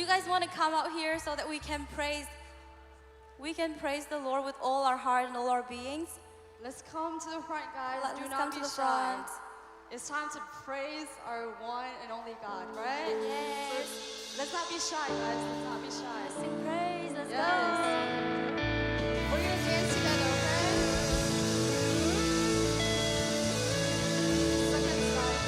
you guys want to come out here so that we can praise the Lord with all our heart and all our beings? Let's come to the front, guys. Let's Do come not to be the shy. front. It's time to praise our one and only God, right? Yes. So let's not be shy, guys. Let's not be shy. Sing praise. Let's Yes. go. We're gonna dance together, okay? Second side.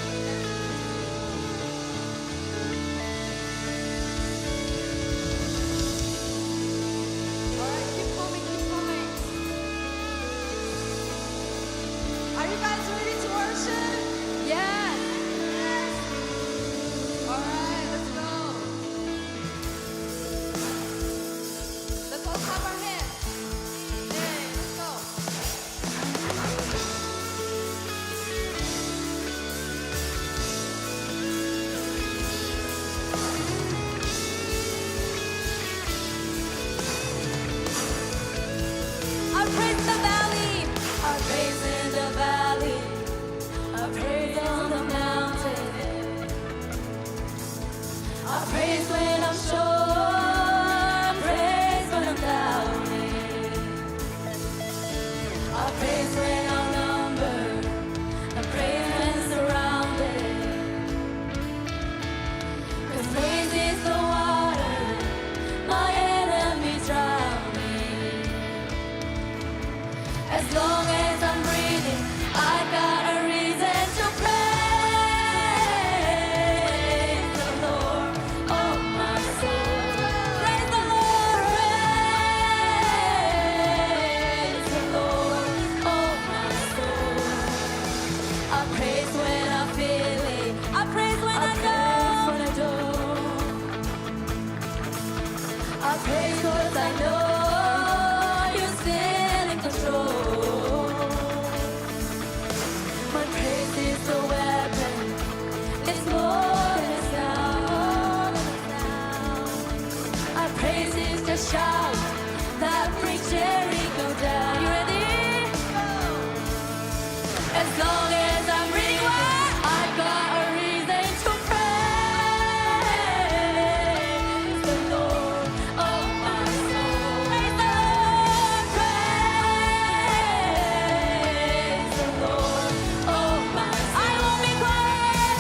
All right, keep coming, keep coming. Are you guys ready to worship? Yes. All right, let's go. Let's all clap our hands. Hey, let's go. I praise the valley. I praise in the valley. I praise on the mountain. I praise when I'm sure. I praise when I'm doubting. I praise when I'm numbered. I praise when surrounded. 'Cause praise is the water my enemies drowning. As long as I'm breathing, I've got a reason to praise the Lord, oh my soul. Praise the Lord, praise the Lord, oh my soul. I praise when I feel it, I praise when I don't. I praise 'cause I know you're still in control. My praise is the weapon. It's more than a sound. Our praise is the shout that brings Jericho down. You ready? As long as I'm reading word, I've got a reason to praise the Lord, oh my soul. Praise the Lord, praise the Lord, oh my soul. I won't be quiet,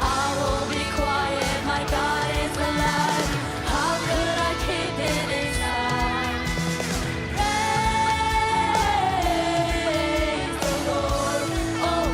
I won't be quiet. My God is alive. How could I keep it inside? Praise the Lord, oh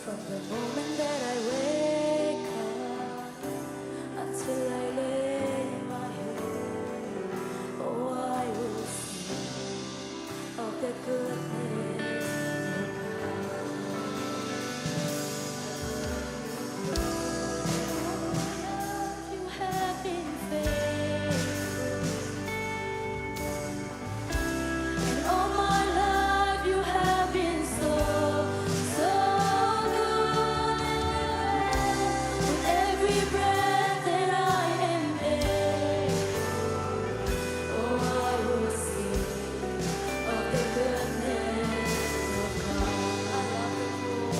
From the moment that I wake up until I lay my head, oh, I will sing of the goodness of God. You have been faithful, and all my life you have been so, so good. With every breath that I am able, oh, I will sing of the goodness of God. I love the Lord.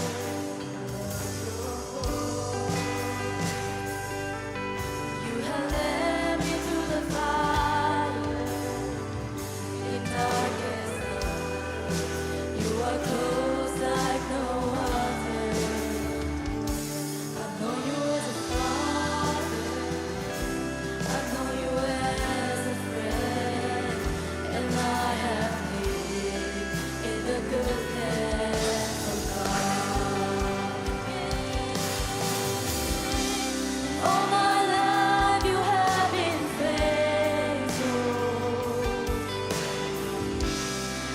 You have led me through the fire in darkest night. You are close like no other. I know you as a father. I know you as a friend, and I have lived in the goodness of God. All my life you have been faithful.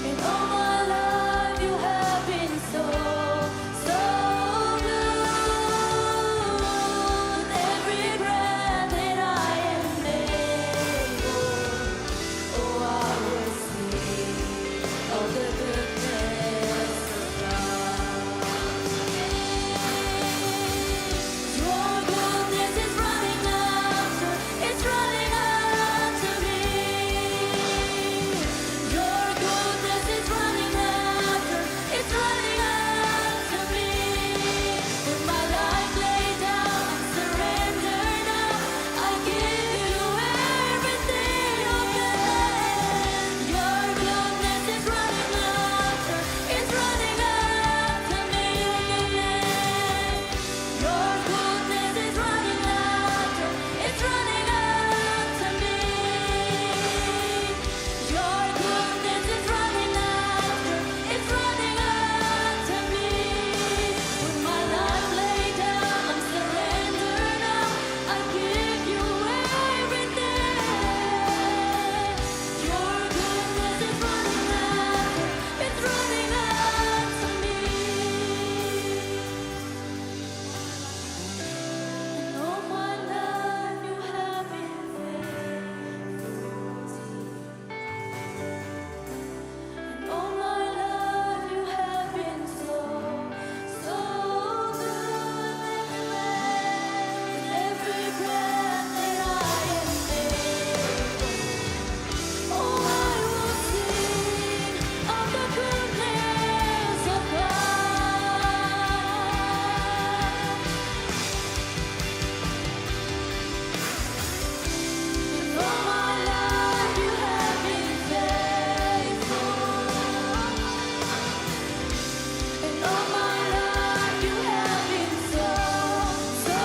In all my life you have been so, so good. Every breath that I am able, oh, I will sing of the goodness of God. Your goodness is running after, it's running after me. Your goodness is running after, it's running after me. With my life laid down, I'm surrendered now. I give you everything, oh God. Your goodness is running after, it's running after me. Your goodness is running after, it's running after me. Your goodness is running after, it's running after me. With my life laid down, I'm surrendered now. I give you everything. Your goodness is running after, it's running after me. And all my life you have been faithful. And all my life you have been so, so good. With every breath that I am able, oh, I will sing of the goodness of God. In all my life you have been faithful. In all my life you have been so, so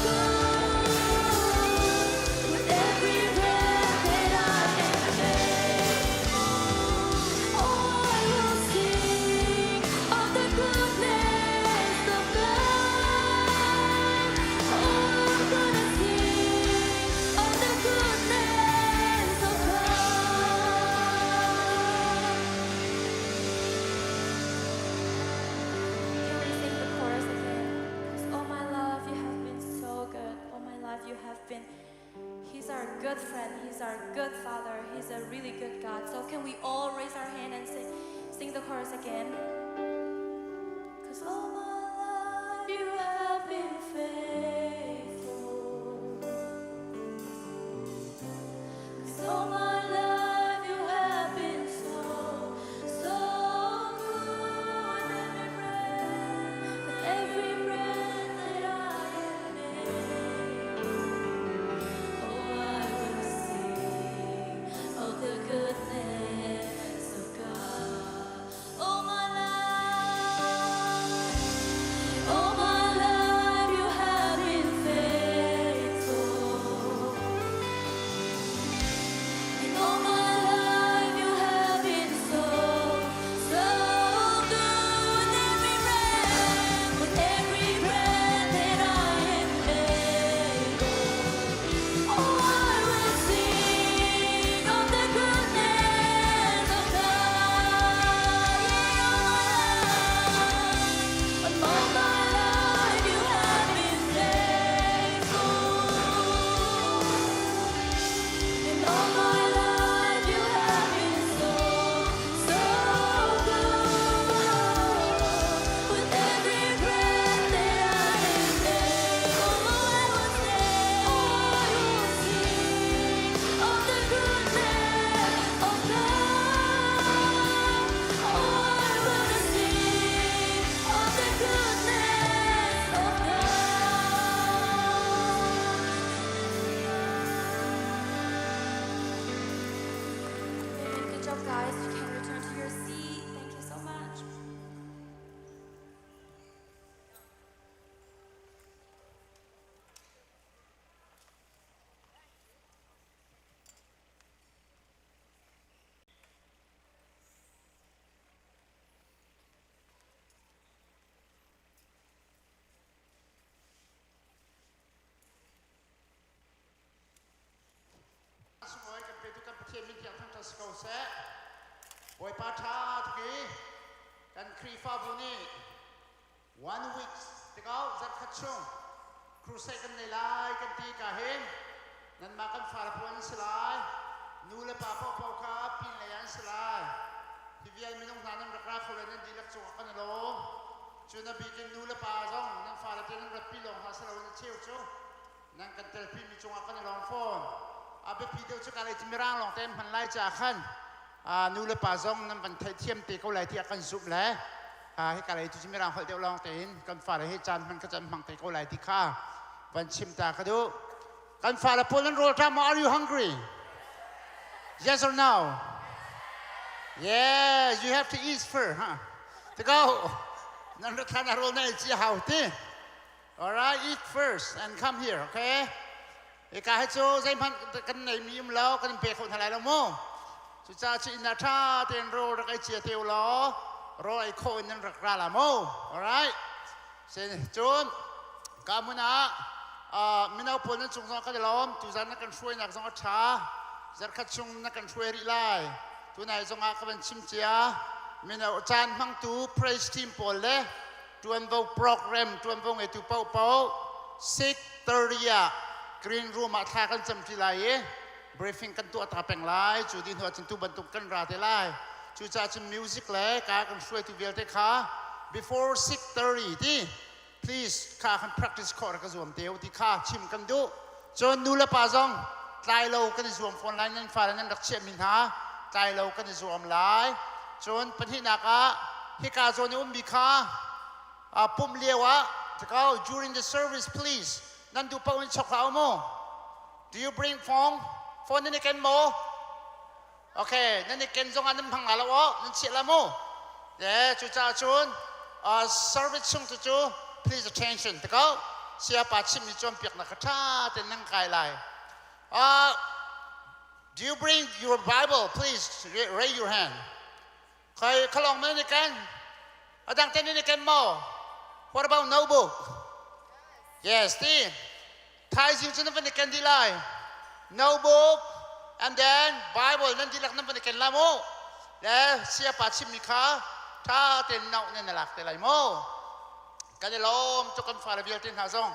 good. With every breath that I am able, oh, I will sing of the goodness of God. Oh, I'm gonna sing of the goodness of God. Can we sing the chorus again? 'Cause all my life you have been so good. All my life you have been. He's our good friend. He's our good Father. He's a really good God. So can we all raise our hand and sing the chorus again? 'Cause all my life you have been faithful. 'Cause all my life you have been so, so good. With every breath that I am able, oh, I will sing of the goodness of God. All my life you have ทียนมิเทียงทั้งทัศกาเสบอยปาชาทุกี้กันครีฟ้าบุนี one week ตะเกาจัดขัดช่วงครูเซกันในลายกันตีกาเห็นนั่นมากันฟาร์พวนสลายนูเลป้าพ่อพ่อข้าปินเลยอันสลายที่วิญญาณไม่ต้องนั้นรักรักเขาเลยนั่นดีลักจงกันโลจนบีกันนูเลป้าจ้องนั่นฟาร์เตนั่นรับปีลงหาสลายนั่นเชี่ยวจ้องนั่นกันเตลปีมีจงกันลองฟอนอาเบปีเดียวจะการอะไรที่ไม่ร่างลองเต็มพันไล่จากขันนูเลป้าจ้องนั่นมันเทียมตีเขาไหลที่อากันสุบแล้วให้การอะไรที่ไม่ร่างเขาเดียวลองเต็มกันฟาร์ให้จานมันก็จะมังตีเขาไหลที่ข้าวันชิมตากระดูกันฟาร์พูดนั่นโรตาม Are you hungry Yes or no Yes you have to eat first huh ตะเกานั่นรัฐานารณ์ในจีฮาวตี Alright eat first and come here okay เอกาให้โจใจพันกันในมีมแล้วกันเปย์คนทลายละโมจุจ้าชินาชาเตียนโรรักไอเจียเตียวล้อรอไอโคนั่นรักราละโม Alright เซนจูนกามุนามินาพูนั้นจงสองกันล้อมจุจ้านักกันช่วยนักสองอัชชาจัดขัดชงนักกันช่วยริไลตัวนายจงอากันชิมเจียมินาจานมังตู praise team ปอลเล่จวนวงโปรแกรมจวนวงไอตูเป้าเป้า6:30 green room มาทากันจำที่ไรbriefing กันตัวตาแปลงไลจูดินหัวจินตูบรรทุกกันราเทไลจูจ่าจิมมิวสิกเล่กากันช่วยที่เวลเตค่ะ before 6:30 ที่ please ข้ากัน practice ข้อรักษาเดียวที่ข้าชิมกันดูจนดูแลป่าจงตายเรากันสวมฟอนไลน์นั้นฟ้านั้นรักเชื่อมินหาตายเรากันสวมไลน์จนปัญหาหนักที่การจนมีค่าปุ่มเลี้ยวจะเขา during the service please นั่นดูเป้าอินช็อกเอาโม do you bring phone นั่นนี่กันโมโอเคนั่นนี่กันจงอันนั้นพังอะไรวะนั่นเชื่อละโมเดี๋ยวจุจ้าจุนservice ช่วงจุ please attention จะเขาเสียป่าชิมมีจอมเปียกนักชาแต่นั่งกายไลdo you bring your Bible please raise your hand ใครขลองมันนี่กันดังเต้นนี่กันโม what about notebook yes ที่ท้ายสิ่งที่นั่นเป็นกันดีไล notebook and then Bible นั่นที่หลักนั่นเป็นกันละโมและเสียปัดชิมิค่าถ้าเต้นนอกนั่นหลักแต่ไรโมกันเลยล้อมจุกันฟ้าระเบียงเต้นหาซอง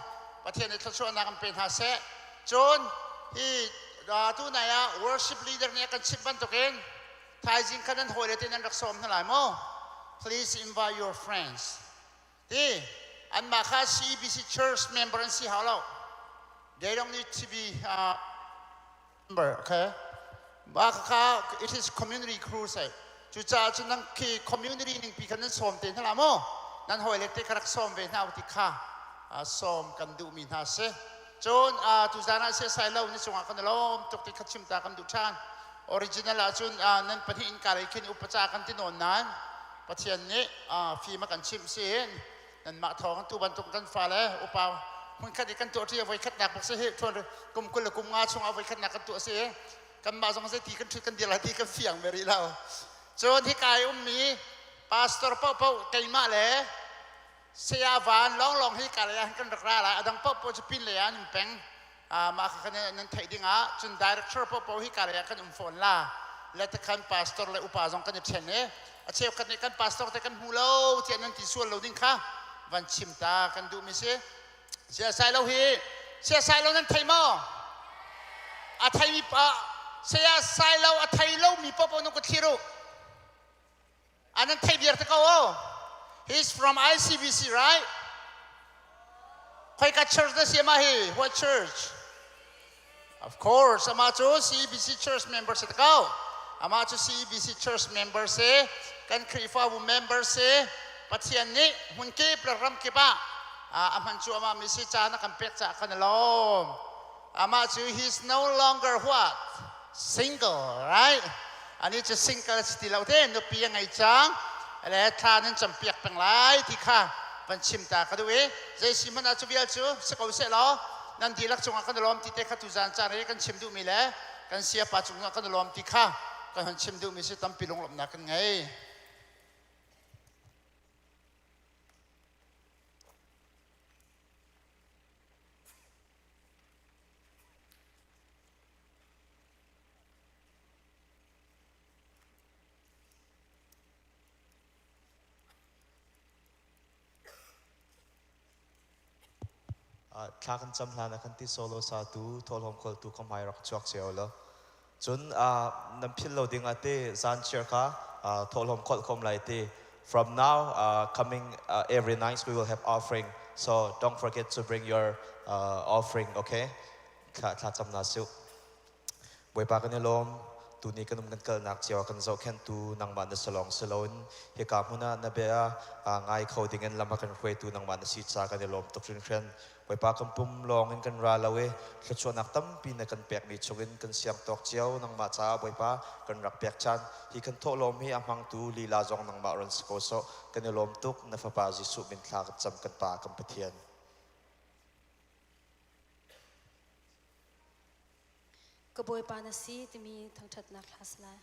ประเทศในทัศน์นักเป็นหาเสจนที่ตัวไหนworship leader เนี่ยกันชิบบันตุกินทายจริงกันนั้นโหยเลยที่นั่นรักสมทั้งหลายโม please invite your friends ที่อันมาค่า CBC Church member อันสี่หาเรา they don't need to be member okay มาค่า it is community crusade จุจ้าจุนังคี community หนึ่งปีกันนั้นสมเต็มทั้งหลายโมนั้นโหยเลยที่รักสมเวน่าอุติค่าสมกันดูมินหาเสจนตุจานาเสียสายเราในจังหวะกันล้อมตกติดขัดชิมตากันดูชานออริจินัลจนนั้นปฏิอินการิคินอุปจากันที่นนนั้นปฏิอันนี้ฟีมากันชิมเสียนนั้นมาทองกันตัวบรรทุกกันฟ้าแล้วอุปามันขัดกันตัวที่เอาไว้ขัดหนักบอกเสียชวนกุมกุลกุมงาชงเอาไว้ขัดหนักกันตัวเสียกันมาสองเสียตีกันชุดกันเดียร์ตีกันเฟียงเบรีเราจนที่กายมีพาสตอร์เป้าไกมาเลยเสียหวานลองให้การอะไรกันรักราละดังพ่อจะปิ้นเลยนิ่งแปงมาคันนั้นไทยดิ้งจนดีเรคเตอร์พ่อให้การอะไรกันฟอนล่ะแล้วแต่คันพาสตอร์เลยอุปาจงกันเช่นนี้เชื่อกันในกันพาสตอร์แต่กันหูเราเที่ยนั้นที่ส่วนเราดิ้งค่ะวันชิมตากันดูมิเสียสายเราฮีเสียสายเรานั้นไทยมั้งไทยมีเสียสายเราไทยเรามีพ่อนุ่งกระทิรุอันนั้นไทยเบียร์ตะก้าHe's from ICBC, right? What church does he have? What church? Of course, I'm a CBC church member. I'm a CBC church member. Can Krifa member say, but he ani hunke program kipa. Amanchu ama misi chana kampet sa kanalom. Amachu he's no longer what? Single, right? Ani just single still out there. No piyang ay chang. และท่านั้นจำเปียกเป็นไรที่ข้าวันชิมตากระดูกใจสิมันอาจจะวิจารณ์สกาวเสล้อนั่นที่รักจงกันล้อมที่เตะขัดตุจานจานอะไรกันชิมดูมีแล้วกันเสียปัจจุบันกันล้อมที่ข้ากันชิมดูมีสิตั้มปีลงหลบหนักกันไง thla kan cham hlan kan ti solo sa tu thol hom kol tu khomai rak chuak cheo lo chun nam phil lo ding ate zan chair kha thol hom kol khom lai te from now coming every night we will have offering so don't forget to bring your offering okay thla cham na su boi pa kan lom tu ni kanum kan kal nak chiaw kan zo khen tu nang man salong salon he ka huna na be ngai khoding en lama kan khoi tu nang man si cha kan lom tok rin khen boi pa kan pum long en kan ra lawe thachon nak tam pi na kan pek ni chogin kan siam tok chiaw nang ma cha boi pa kan rak pek chan hi kan tho lom hi amang tu lila jong nang ma ron sko so kan lom tuk na fa pa ji su min thla kan cham kan pa kan pathian Ka boy pa na si timi thang that na class la.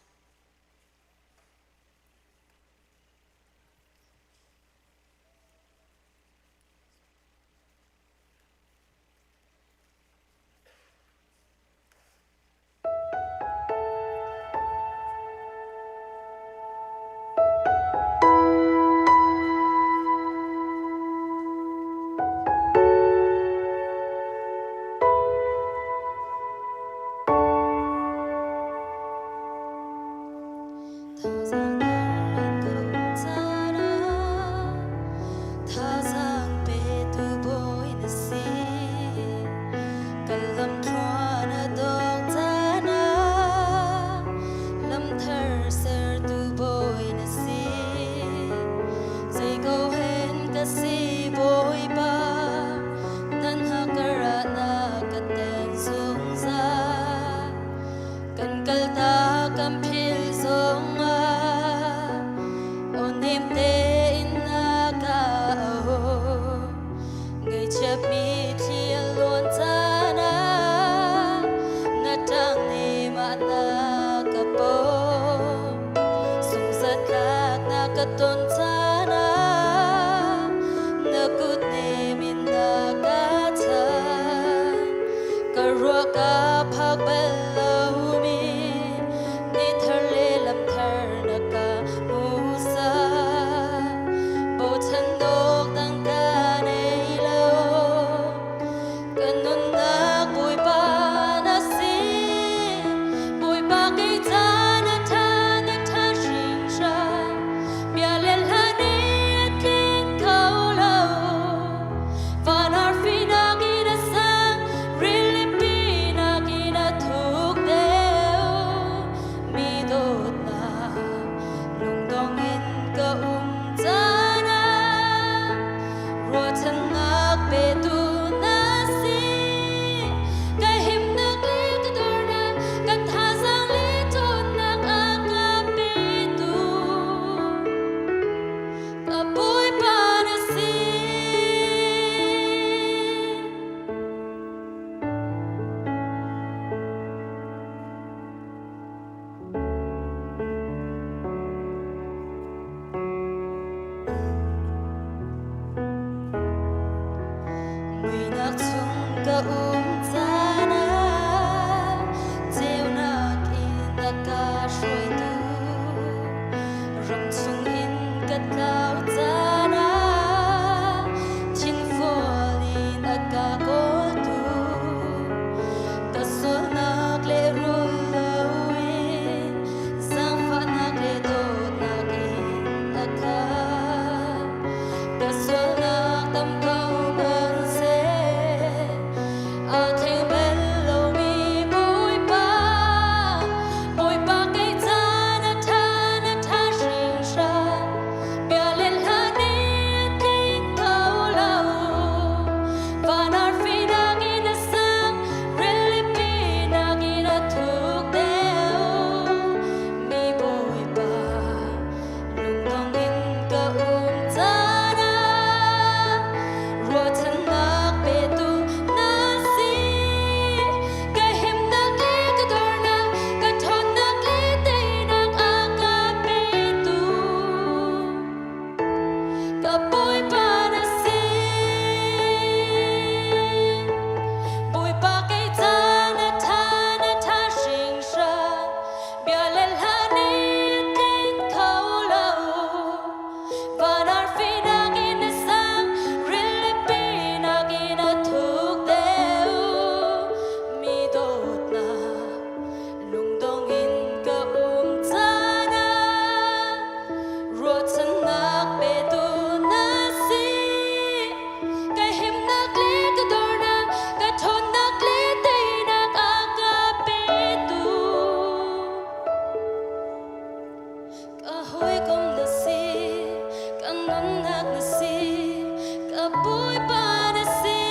kanunak na si kabuy pa na si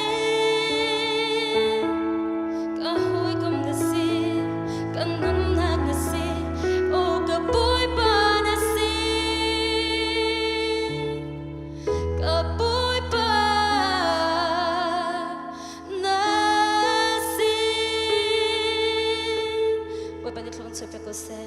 kahoy kam na si kanunak na si o kabuy pa na si kabuy pa na si Voy para que se pe kose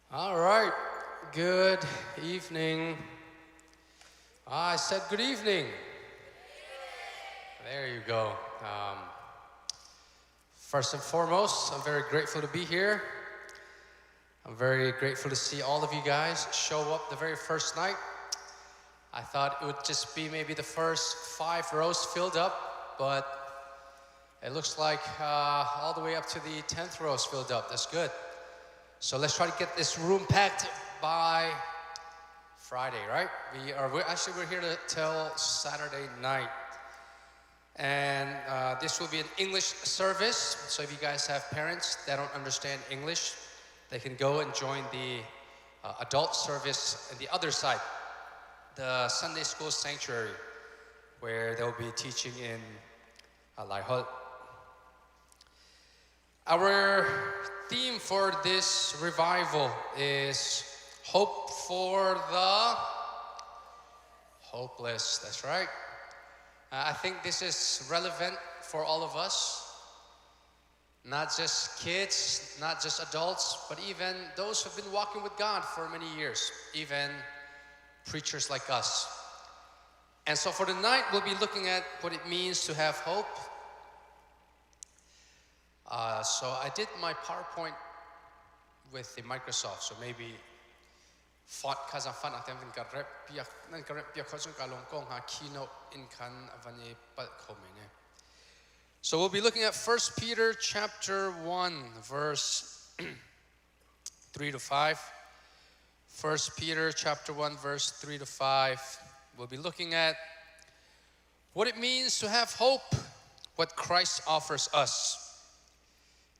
All right, good evening. I said good evening. There you go. First and foremost, I'm very grateful to be here. I'm very grateful to see all of you guys show up the very first night. I thought it would just be maybe the first 5 rows filled up, but it looks like all the way up to the 10th row is filled up. That's good. So let's try to get this room packed by Friday, right? We're here till Saturday night. And this will be an English service. So if you guys have parents that don't understand English, they can go and join the adult service on the other side, the Sunday school sanctuary, where they'll be teaching in Lai Hol. Our theme for this revival is hope for the hopeless. That's right. I think this is relevant for all of us, not just kids, not just adults, but even those who've been walking with God for many years, even preachers like us. And so for tonight, we'll be looking at what it means to have hope. So I did my PowerPoint with the Microsoft, so maybe font kazan fan atem vin karep piak nan karep piak khosung kalong kong ha keynote in kan avani pat khomene. So we'll be looking at 1 Peter chapter 1 verse 3 to 5. 1 Peter chapter 1 verse 3 to 5. We'll be looking at what it means to have hope, what Christ offers us.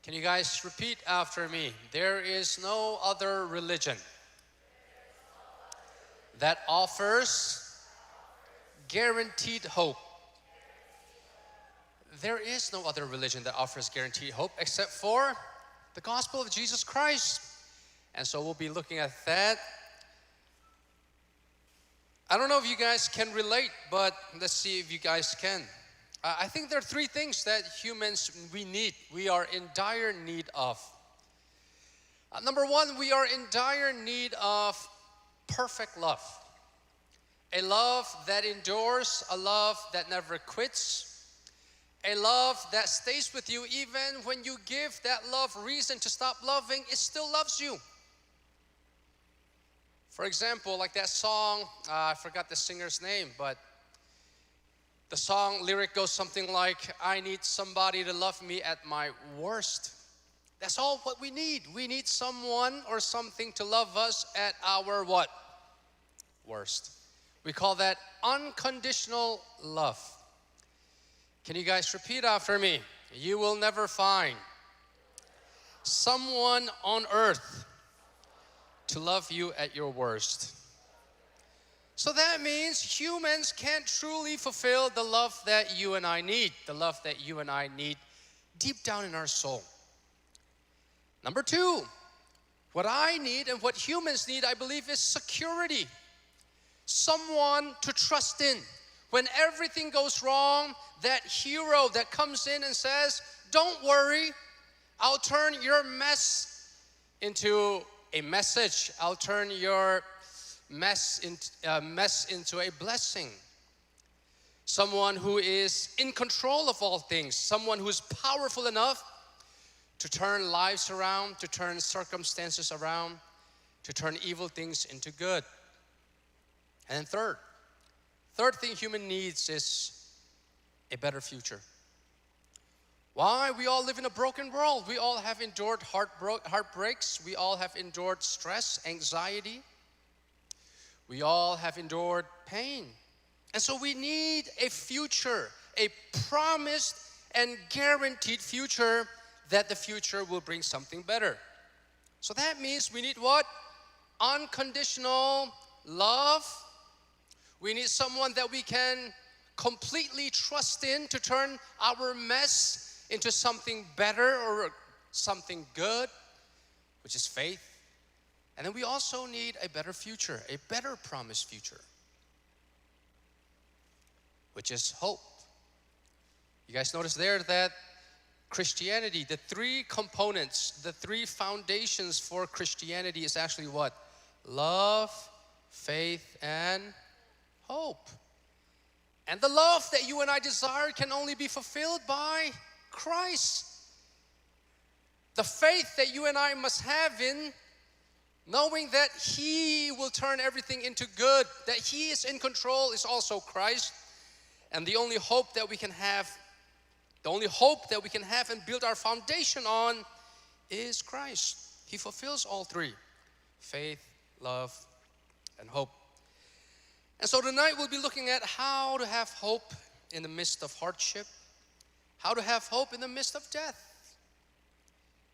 Can you guys repeat after me? There is no other religion that offers guaranteed hope. There is no other religion that offers guaranteed hope except for the gospel of Jesus Christ. And so we'll be looking at that. I don't know if you guys can relate, but let's see if you guys can. I think there are 3 things that humans we need. We are in dire need of. Number 1, we are in dire need of perfect love. A love that endures, a love that never quits, a love that stays with you even when you give that love reason to stop loving, it still loves you. For example, like that song, I forgot the singer's name, but the song lyric goes something like, I need somebody to love me at my worst. That's all what we need. We need someone or something to love us at our what? Worst. We call that unconditional love. Can you guys repeat after me? You will never find someone on earth to love you at your worst. So that means humans can't truly fulfill the love that you and I need, the love that you and I need deep down in our soul. Number 2, what I need and what humans need, I believe, is security. Someone to trust in. When everything goes wrong, that hero that comes in and says, don't worry, I'll turn your mess into a message. I'll turn your mess into a blessing. Someone who is in control of all things. Someone who is powerful enough to turn lives around, to turn circumstances around, to turn evil things into good. And then third thing human needs is a better future. Why? We all live in a broken world. We all have endured heartbreaks. We all have endured stress, anxiety. We all have endured pain. And so we need a future, a promised and guaranteed future, that the future will bring something better. So that means we need what? Unconditional love. We need someone that we can completely trust in to turn our mess into something better or something good, which is faith. And then we also need a better future, a better promised future, which is hope. You guys notice there that Christianity, the three components, the three foundations for Christianity is actually what? Love, faith, and hope. And the love that you and I desire can only be fulfilled by Christ. The faith that you and I must have in knowing that He will turn everything into good, that He is in control, is also Christ. And the only hope that we can have and build our foundation on is Christ. He fulfills all three: faith, love, and hope. And so tonight we'll be looking at how to have hope in the midst of hardship, how to have hope in the midst of death.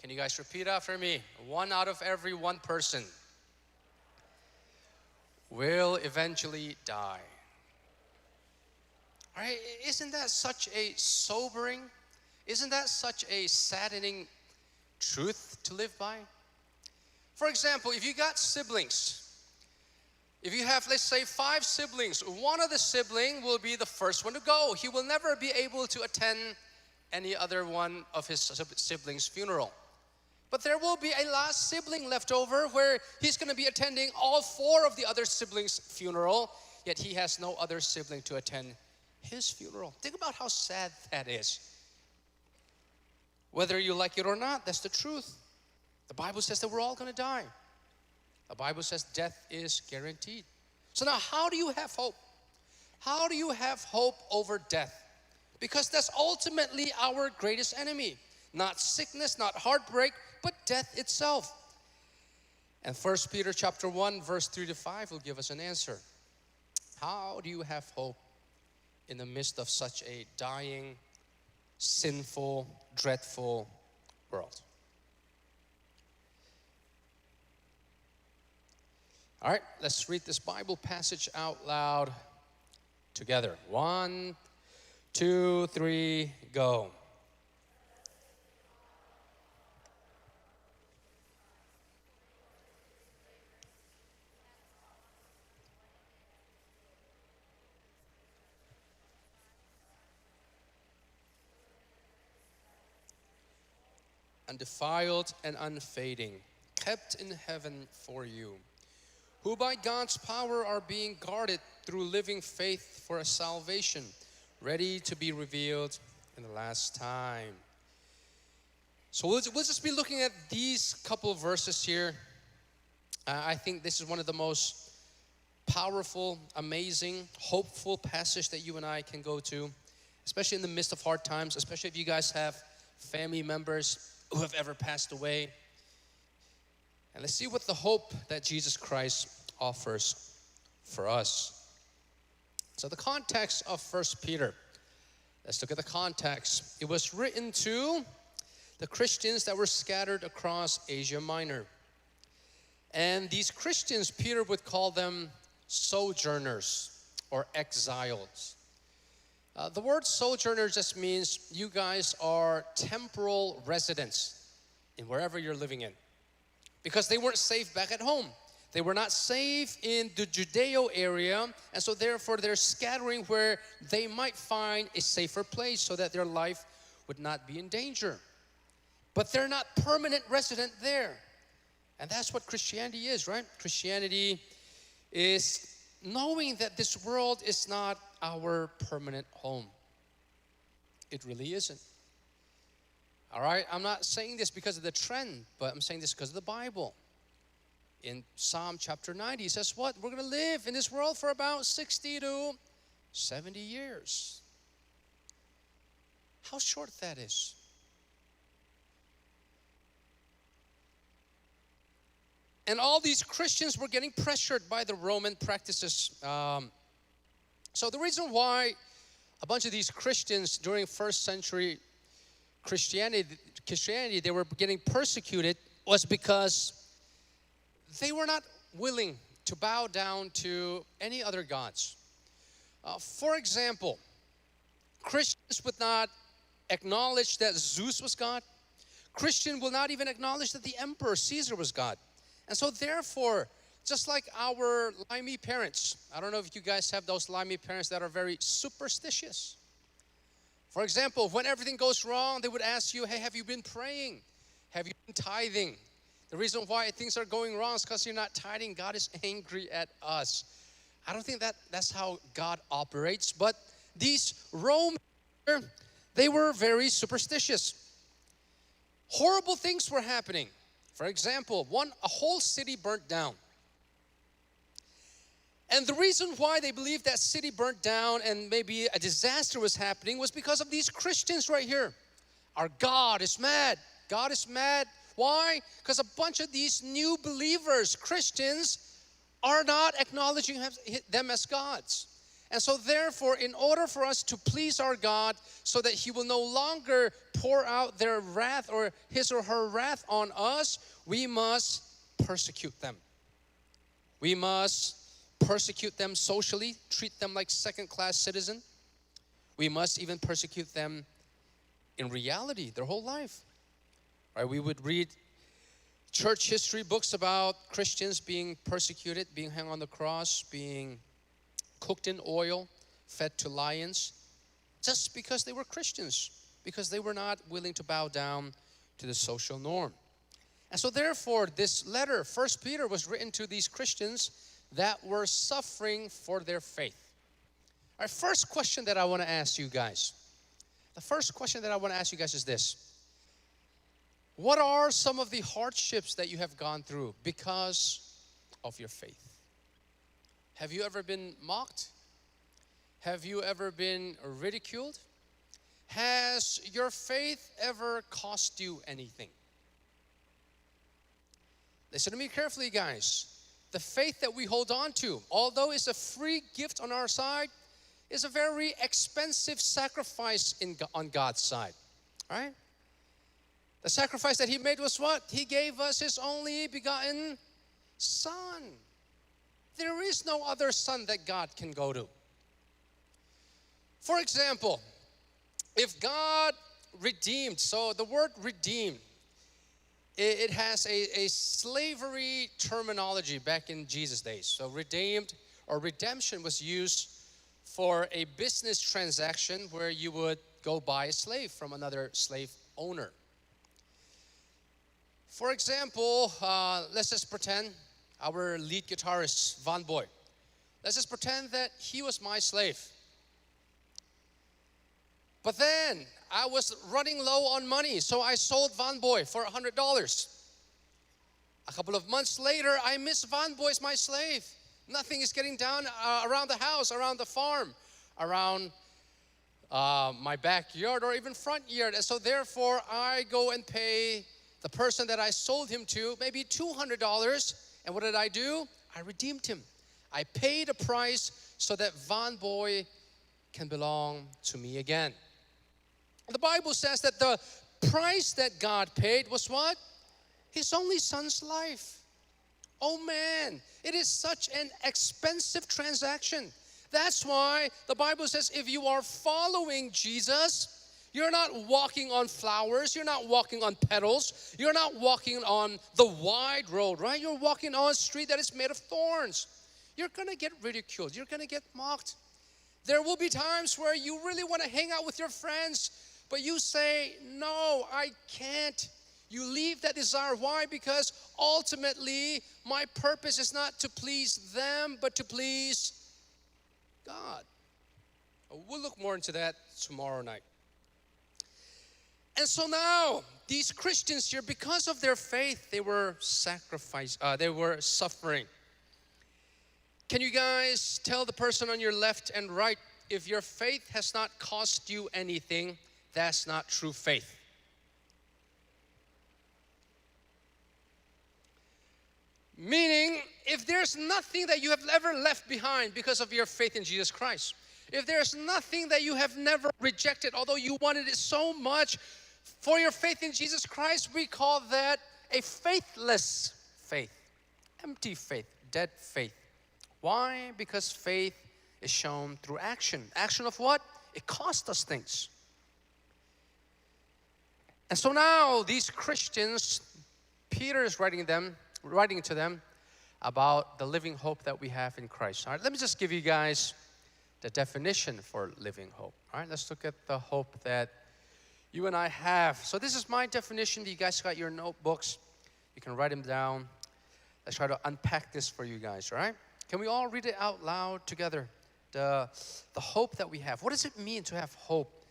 Can you guys repeat after me? 1 out of every 1 person will eventually die. All right, isn't that such a sobering, isn't that such a saddening truth to live by? For example, if you got siblings, if you have, let's say, 5 siblings, one of the siblings will be the first one to go. He will never be able to attend any other one of his siblings' funeral. But there will be a last sibling left over where he's going to be attending all 4 of the other siblings' funeral, yet he has no other sibling to attend his funeral. Think about how sad that is. Whether you like it or not, that's the truth. The Bible says that we're all going to die. The Bible says death is guaranteed. So now, how do you have hope? How do you have hope over death? Because that's ultimately our greatest enemy. Not sickness, not heartbreak, but death itself. And 1 Peter chapter 1, verse 3-5 will give us an answer. How do you have hope in the midst of such a dying, sinful, dreadful world? All right, let's read this Bible passage out loud together. 1, 2, 3, go. Undefiled and unfading, kept in heaven for you, who by God's power are being guarded through living faith for a salvation, ready to be revealed in the last time. So we'll just be looking at these couple of verses here. I think this is one of the most powerful, amazing, hopeful passage that you and I can go to, especially in the midst of hard times, especially if you guys have family members who have ever passed away. And let's see what the hope that Jesus Christ offers for us. So the context of 1 Peter, let's look at the context. It was written to the Christians that were scattered across Asia Minor. And these Christians, Peter would call them sojourners or exiles. The word sojourner just means you guys are temporal residents in wherever you're living in. Because they weren't safe back at home. They were not safe in the Judeo area, and so therefore they're scattering where they might find a safer place so that their life would not be in danger. But they're not permanent resident there. And that's what Christianity is, right? Christianity is knowing that this world is not our permanent home. It really isn't. All right, I'm not saying this because of the trend, but I'm saying this because of the Bible. in Psalm chapter 90. He says what? We're going to live in this world for about 60 to 70 years. How short that is. And all these Christians were getting pressured by the Roman practices. So the reason why a bunch of these Christians during first century Christianity, they were getting persecuted was because they were not willing to bow down to any other gods. For example, Christians would not acknowledge that Zeus was God. Christian will not even acknowledge that the emperor Caesar was God. And so therefore, just like our limey parents, I don't know if you guys have those limey parents that are very superstitious. For example, when everything goes wrong, they would ask you, hey, have you been praying? Have you been tithing? The reason why things are going wrong is because you're not tithing. God is angry at us. I don't think that's how God operates. But these Romans, they were very superstitious. Horrible things were happening. For example, a whole city burnt down. And the reason why they believed that city burnt down and maybe a disaster was happening was because of these Christians right here. Our God is mad. God is mad. Why? Because a bunch of these new believers, Christians, are not acknowledging them as gods. And so therefore, in order for us to please our God so that He will no longer pour out their wrath or His or her wrath on us, we must persecute them. We must persecute them socially, treat them like second-class citizens. We must even persecute them in reality, their whole life. Right? We would read church history books about Christians being persecuted, being hung on the cross, being cooked in oil, fed to lions, just because they were Christians, because they were not willing to bow down to the social norm. And so therefore, this letter, 1 Peter, was written to these Christians that were suffering for their faith. Our first question that I want to ask you guys, is this. What are some of the hardships that you have gone through because of your faith? Have you ever been mocked? Have you ever been ridiculed? Has your faith ever cost you anything? Listen to me carefully, guys. The faith that we hold on to, although it's a free gift on our side, is a very expensive sacrifice on God's side. All right? The sacrifice that He made was what? He gave us His only begotten Son. There is no other son that God can go to. For example, if God redeemed, so the word redeemed, it has a slavery terminology back in Jesus' days. So redeemed or redemption was used for a business transaction where you would go buy a slave from another slave owner. For example, let's just pretend our lead guitarist, Von Boy. Let's just pretend that he was my slave. But then I was running low on money, so I sold Von Boy for $100. A couple of months later, I miss Von Boy as my slave. Nothing is getting down around the house, around the farm, around my backyard or even front yard. And so therefore, I go and pay the person that I sold him to maybe $200. And what did I do? I redeemed him. I paid a price so that Von Boy can belong to me again. The Bible says that the price that God paid was what? His only son's life. Oh man, it is such an expensive transaction. That's why the Bible says if you are following Jesus, you're not walking on flowers, you're not walking on petals, you're not walking on the wide road, right? You're walking on a street that is made of thorns. You're gonna get ridiculed, you're gonna get mocked. There will be times where you really wanna hang out with your friends, but you say, no, I can't. You leave that desire. Why? Because ultimately, my purpose is not to please them, but to please God. We'll look more into that tomorrow night. And so now, these Christians here, because of their faith, they were they were suffering. Can you guys tell the person on your left and right, if your faith has not cost you anything, that's not true faith. Meaning, if there's nothing that you have ever left behind because of your faith in Jesus Christ, if there's nothing that you have never rejected, although you wanted it so much, for your faith in Jesus Christ, we call that a faithless faith, empty faith, dead faith. Why? Because faith is shown through action. Action of what? It cost us things. And so now these Christians, Peter is writing to them about the living hope that we have in Christ. All right, let me just give you guys the definition for living hope. All right, let's look at the hope that you and I have. So this is my definition. You guys got your notebooks. You can write them down. Let's try to unpack this for you guys, all right? Can we all read it out loud together? The hope that we have. What does it mean to have hope?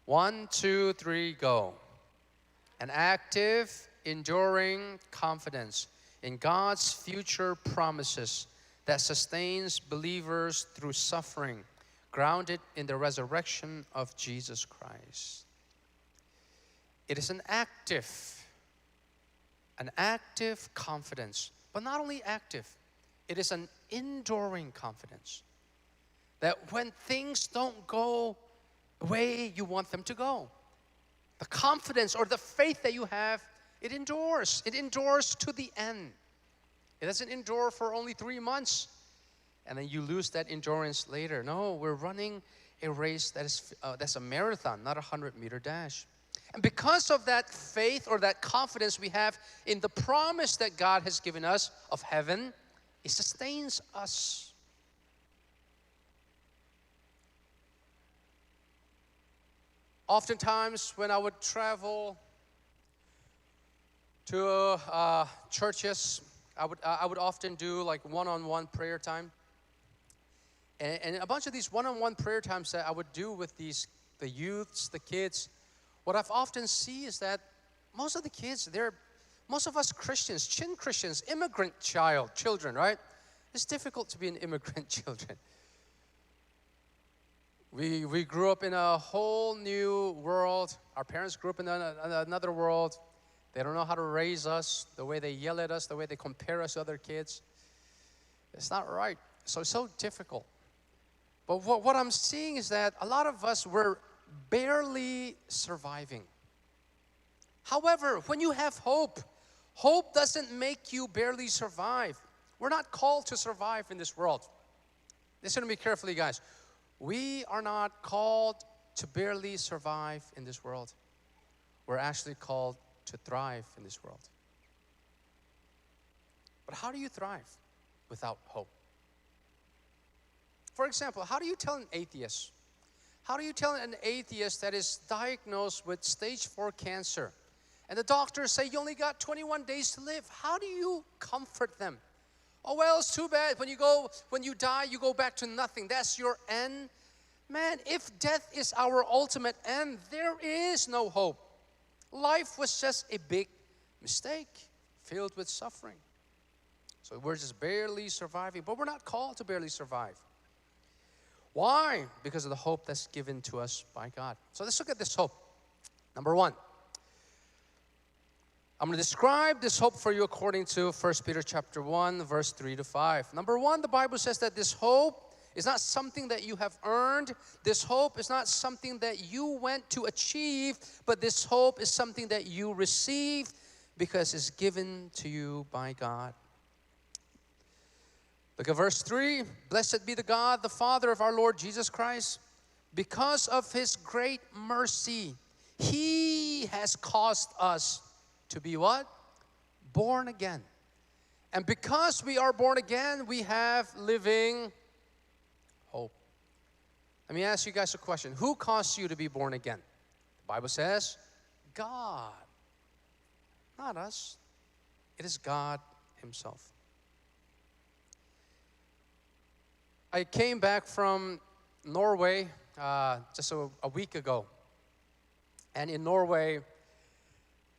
1, 2, 3, go. An active, enduring confidence in God's future promises that sustains believers through suffering, grounded in the resurrection of Jesus Christ. It is an active confidence, but not only active, it is an enduring confidence that when things don't go the way you want them to go, the confidence or the faith that you have, it endures. It endures to the end. It doesn't endure for only 3 months and then you lose that endurance later. No, we're running a race that's a marathon, not a 100-meter dash. And because of that faith or that confidence we have in the promise that God has given us of heaven, it sustains us. Oftentimes when I would travel to churches, I would often do like one-on-one prayer time. And a bunch of these one-on-one prayer times that I would do with the youths, the kids, what I've often see is that most of the kids, most of us Christians, Chin Christians, immigrant children, right? It's difficult to be an immigrant children. We grew up in a whole new world. Our parents grew up in another world. They don't know how to raise us, the way they yell at us, the way they compare us to other kids. It's not right. So it's so difficult. But what I'm seeing is that a lot of us were barely surviving. However, when you have hope, hope doesn't make you barely survive. We're not called to survive in this world. Listen to me carefully, guys. We are not called to barely survive in this world. We're actually called to thrive in this world. But how do you thrive without hope? For example, how do you tell an atheist? How do you tell an atheist that is diagnosed with stage 4 cancer and the doctors say you only got 21 days to live? How do you comfort them? Oh, well, it's too bad. When you die, you go back to nothing. That's your end. Man, if death is our ultimate end, there is no hope. Life was just a big mistake filled with suffering. So we're just barely surviving, but we're not called to barely survive. Why? Because of the hope that's given to us by God. So let's look at this hope. Number 1. I'm going to describe this hope for you according to 1 Peter chapter 1, verse 3 to 5. Number 1, the Bible says that this hope is not something that you have earned. This hope is not something that you went to achieve, but this hope is something that you receive because it's given to you by God. Look at verse 3. Blessed be the God, the Father of our Lord Jesus Christ. Because of His great mercy, He has caused us to be what? Born again. And because we are born again, we have living hope. Let me ask you guys a question. Who caused you to be born again? The Bible says, God. Not us. It is God Himself. I came back from Norway just a week ago. And in Norway,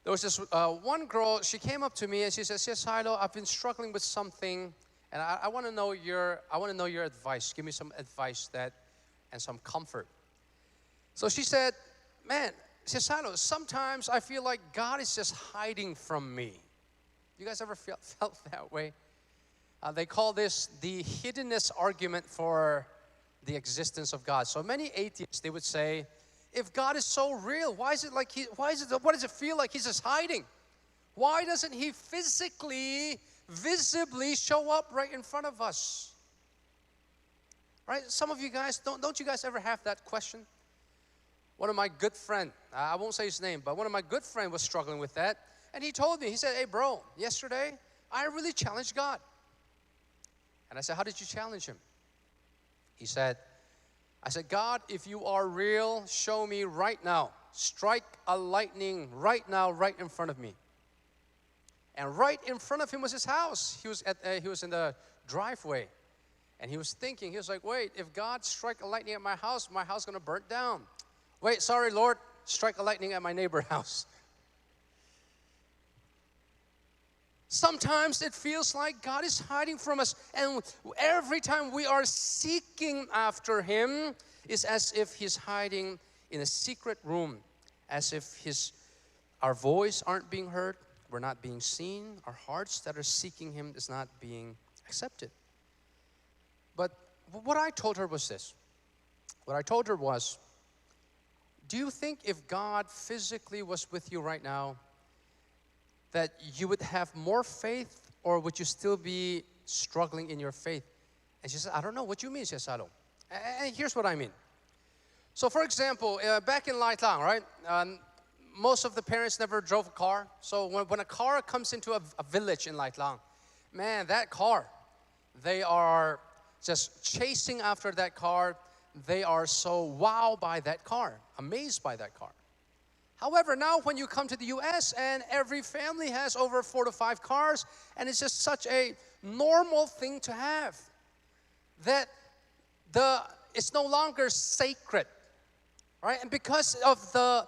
there was this one girl, she came up to me and she says, yes, Hilo, I've been struggling with something and I want to know your advice. Give me some advice and some comfort. So she said, man, Hilo, sometimes I feel like God is just hiding from me. You guys ever felt that way? They call this the hiddenness argument for the existence of God. So many atheists, they would say, if God is so real, what does it feel like he's just hiding? Why doesn't he physically, visibly show up right in front of us? Right? Some of you guys, don't you guys ever have that question? One of my good friends, I won't say his name, but one of my good friends was struggling with that. And he told me, he said, hey bro, yesterday, I really challenged God. And I said, how did you challenge him? He said, I said, God, if you are real, show me right now. Strike a lightning right now, right in front of me. And right in front of him was his house. He was in the driveway. And he was thinking, he was like, wait, if God strike a lightning at my house is going to burn down. Wait, sorry, Lord, strike a lightning at my neighbor's house. Sometimes it feels like God is hiding from us, and every time we are seeking after him, it's as if he's hiding in a secret room, as if our voice aren't being heard, we're not being seen, our hearts that are seeking him is not being accepted. But what I told her was this. What I told her was, do you think if God physically was with you right now, that you would have more faith, or would you still be struggling in your faith? And she said, I don't know. What do you mean, Hilo? And here's what I mean. So for example, back in Lai Tlang, right? Most of the parents never drove a car. So when a car comes into a village in Lai Tlang, man, that car, they are just chasing after that car. They are so wowed by that car, amazed by that car. However, now when you come to the U.S. and every family has over 4 to 5 cars, and it's just such a normal thing to have, that it's no longer sacred, right? And because of the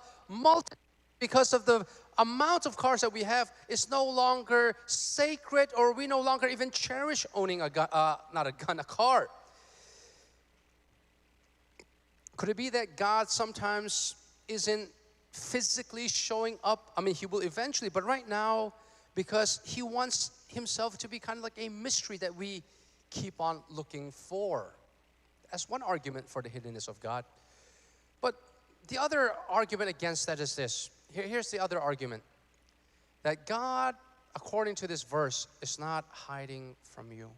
amount of cars that we have, it's no longer sacred, or we no longer even cherish owning a car. Could it be that God sometimes isn't physically showing up? I mean, he will eventually, but right now, because he wants himself to be kind of like a mystery that we keep on looking for. That's one argument for the hiddenness of God. But the other argument against that is this. Here's the other argument. That God, according to this verse, is not hiding from you.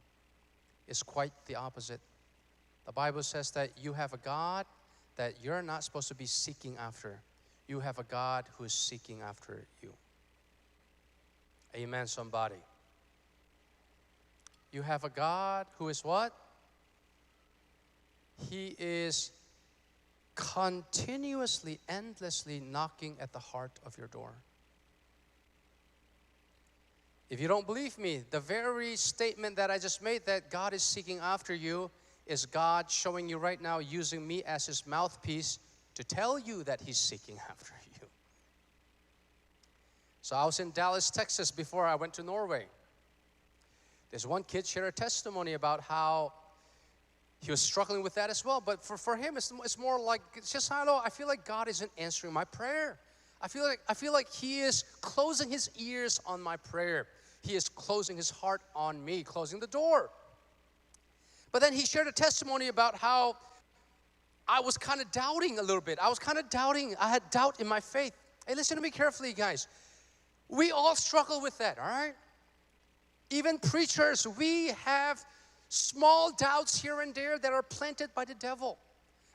It's quite the opposite. The Bible says that you have a God that you're not supposed to be seeking after. You have a God who is seeking after you. Amen, somebody. You have a God who is what? He is continuously, endlessly knocking at the heart of your door. If you don't believe me, the very statement that I just made, that God is seeking after you, is God showing you right now, using me as his mouthpiece to tell you that he's seeking after you. So I was in Dallas, Texas before I went to Norway. There's one kid shared a testimony about how he was struggling with that as well. But for him, it's more like, I feel like God isn't answering my prayer. I feel like he is closing his ears on my prayer. He is closing his heart on me, closing the door. But then he shared a testimony about how I was kind of doubting a little bit. I had doubt in my faith. Hey, listen to me carefully, guys. We all struggle with that, all right? Even preachers, we have small doubts here and there that are planted by the devil.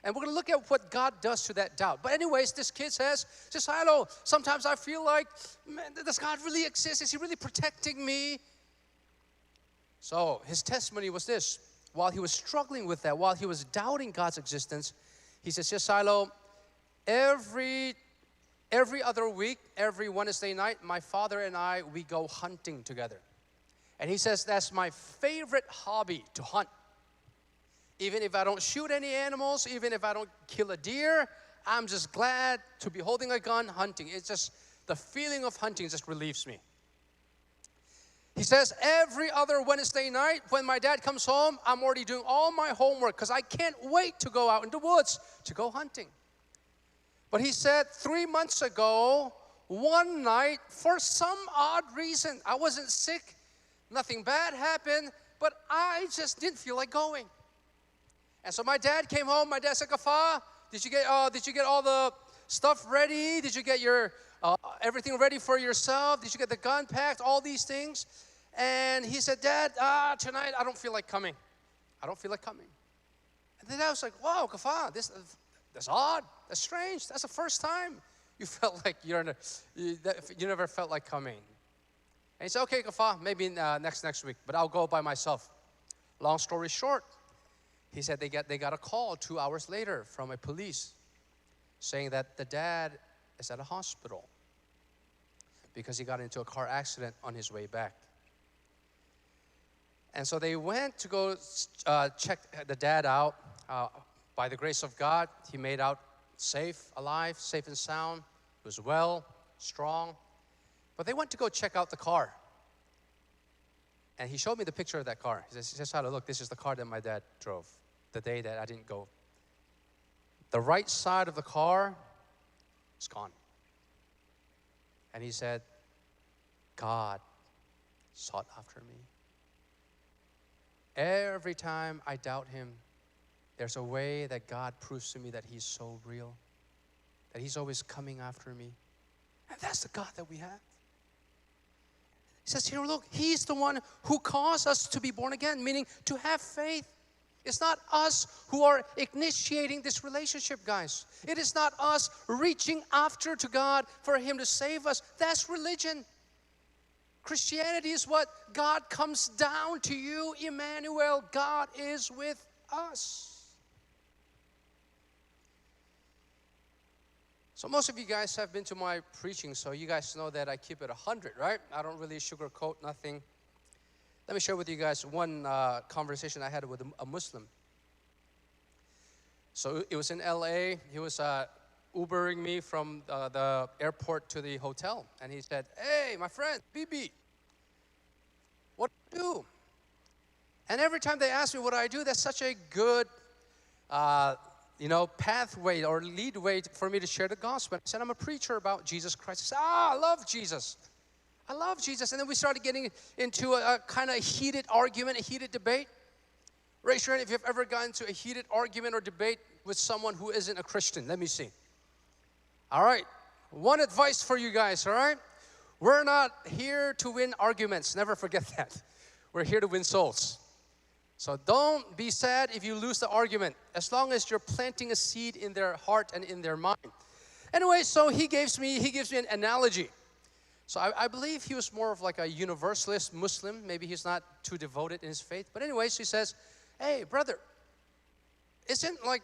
And we're going to look at what God does to that doubt. But anyways, this kid says, Hilo, sometimes I feel like, man, does God really exist? Is he really protecting me? So his testimony was this. While he was struggling with that, while he was doubting God's existence, he says, Hilo, every other week, every Wednesday night, my father and I, we go hunting together. And he says, that's my favorite hobby, to hunt. Even if I don't shoot any animals, even if I don't kill a deer, I'm just glad to be holding a gun hunting. It's just, the feeling of hunting just relieves me. He says, every other Wednesday night when my dad comes home, I'm already doing all my homework because I can't wait to go out in the woods to go hunting. But he said 3 months ago, one night, for some odd reason, I wasn't sick, nothing bad happened, but I just didn't feel like going. And so my dad came home. My dad said, Kafa, did you get all the stuff ready? Did you get your everything ready for yourself? Did you get the gun packed? All these things. And he said, Dad, tonight I don't feel like coming. I don't feel like coming. And then I was like, wow, Kafa, that's odd. That's strange. That's the first time you felt like you never felt like coming. And he said, okay, Kafa, maybe next week, but I'll go by myself. Long story short, he said they got a call 2 hours later from a police saying that the dad is at a hospital because he got into a car accident on his way back. And so they went to go check the dad out. By the grace of God, he made out safe, alive, safe and sound. He was well, strong. But they went to go check out the car. And he showed me the picture of that car. He says, how to look, this is the car that my dad drove the day that I didn't go. The right side of the car is gone. And he said, God sought after me. Every time I doubt him, there's a way that God proves to me that he's so real, that he's always coming after me. And that's the God that we have. He says here, look, he's the one who caused us to be born again, meaning to have faith. It's not us who are initiating this relationship, guys. It is not us reaching after to God for him to save us. That's religion. Christianity is what God comes down to you, Emmanuel. God is with us. So most of you guys have been to my preaching, so you guys know that I keep it 100, right? I don't really sugarcoat nothing. Let me share with you guys one conversation I had with a Muslim. So it was in LA. He was Ubering me from the airport to the hotel. And he said, hey, my friend, Bibi, what do you do? And every time they ask me what I do, that's such a good pathway or lead way for me to share the gospel. I said, I'm a preacher about Jesus Christ. He said, I love Jesus. I love Jesus. And then we started getting into a kind of heated argument, a heated debate. Raise your hand if you've ever gotten into a heated argument or debate with someone who isn't a Christian. Let me see. All right. One advice for you guys, all right? We're not here to win arguments. Never forget that. We're here to win souls. So don't be sad if you lose the argument, as long as you're planting a seed in their heart and in their mind. Anyway, so he gives me an analogy. So I believe he was more of like a universalist Muslim. Maybe he's not too devoted in his faith. But anyways, he says, hey, brother, isn't like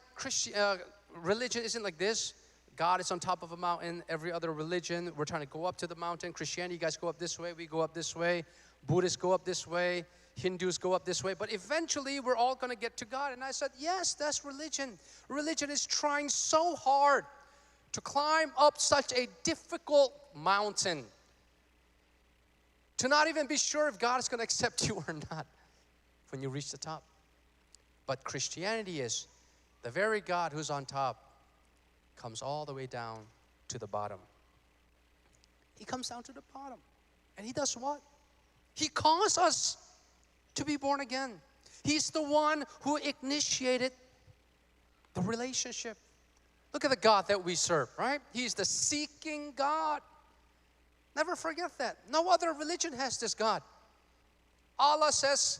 religion isn't like this? God is on top of a mountain. Every other religion, we're trying to go up to the mountain. Christianity, you guys go up this way. We go up this way. Buddhists go up this way. Hindus go up this way. But eventually, we're all going to get to God. And I said, yes, that's religion. Religion is trying so hard to climb up such a difficult mountain, to not even be sure if God is going to accept you or not when you reach the top. But Christianity is the very God who's on top comes all the way down to the bottom. He comes down to the bottom. And he does what? He calls us to be born again. He's the one who initiated the relationship. Look at the God that we serve, right? He's the seeking God. Never forget that. No other religion has this God. Allah says,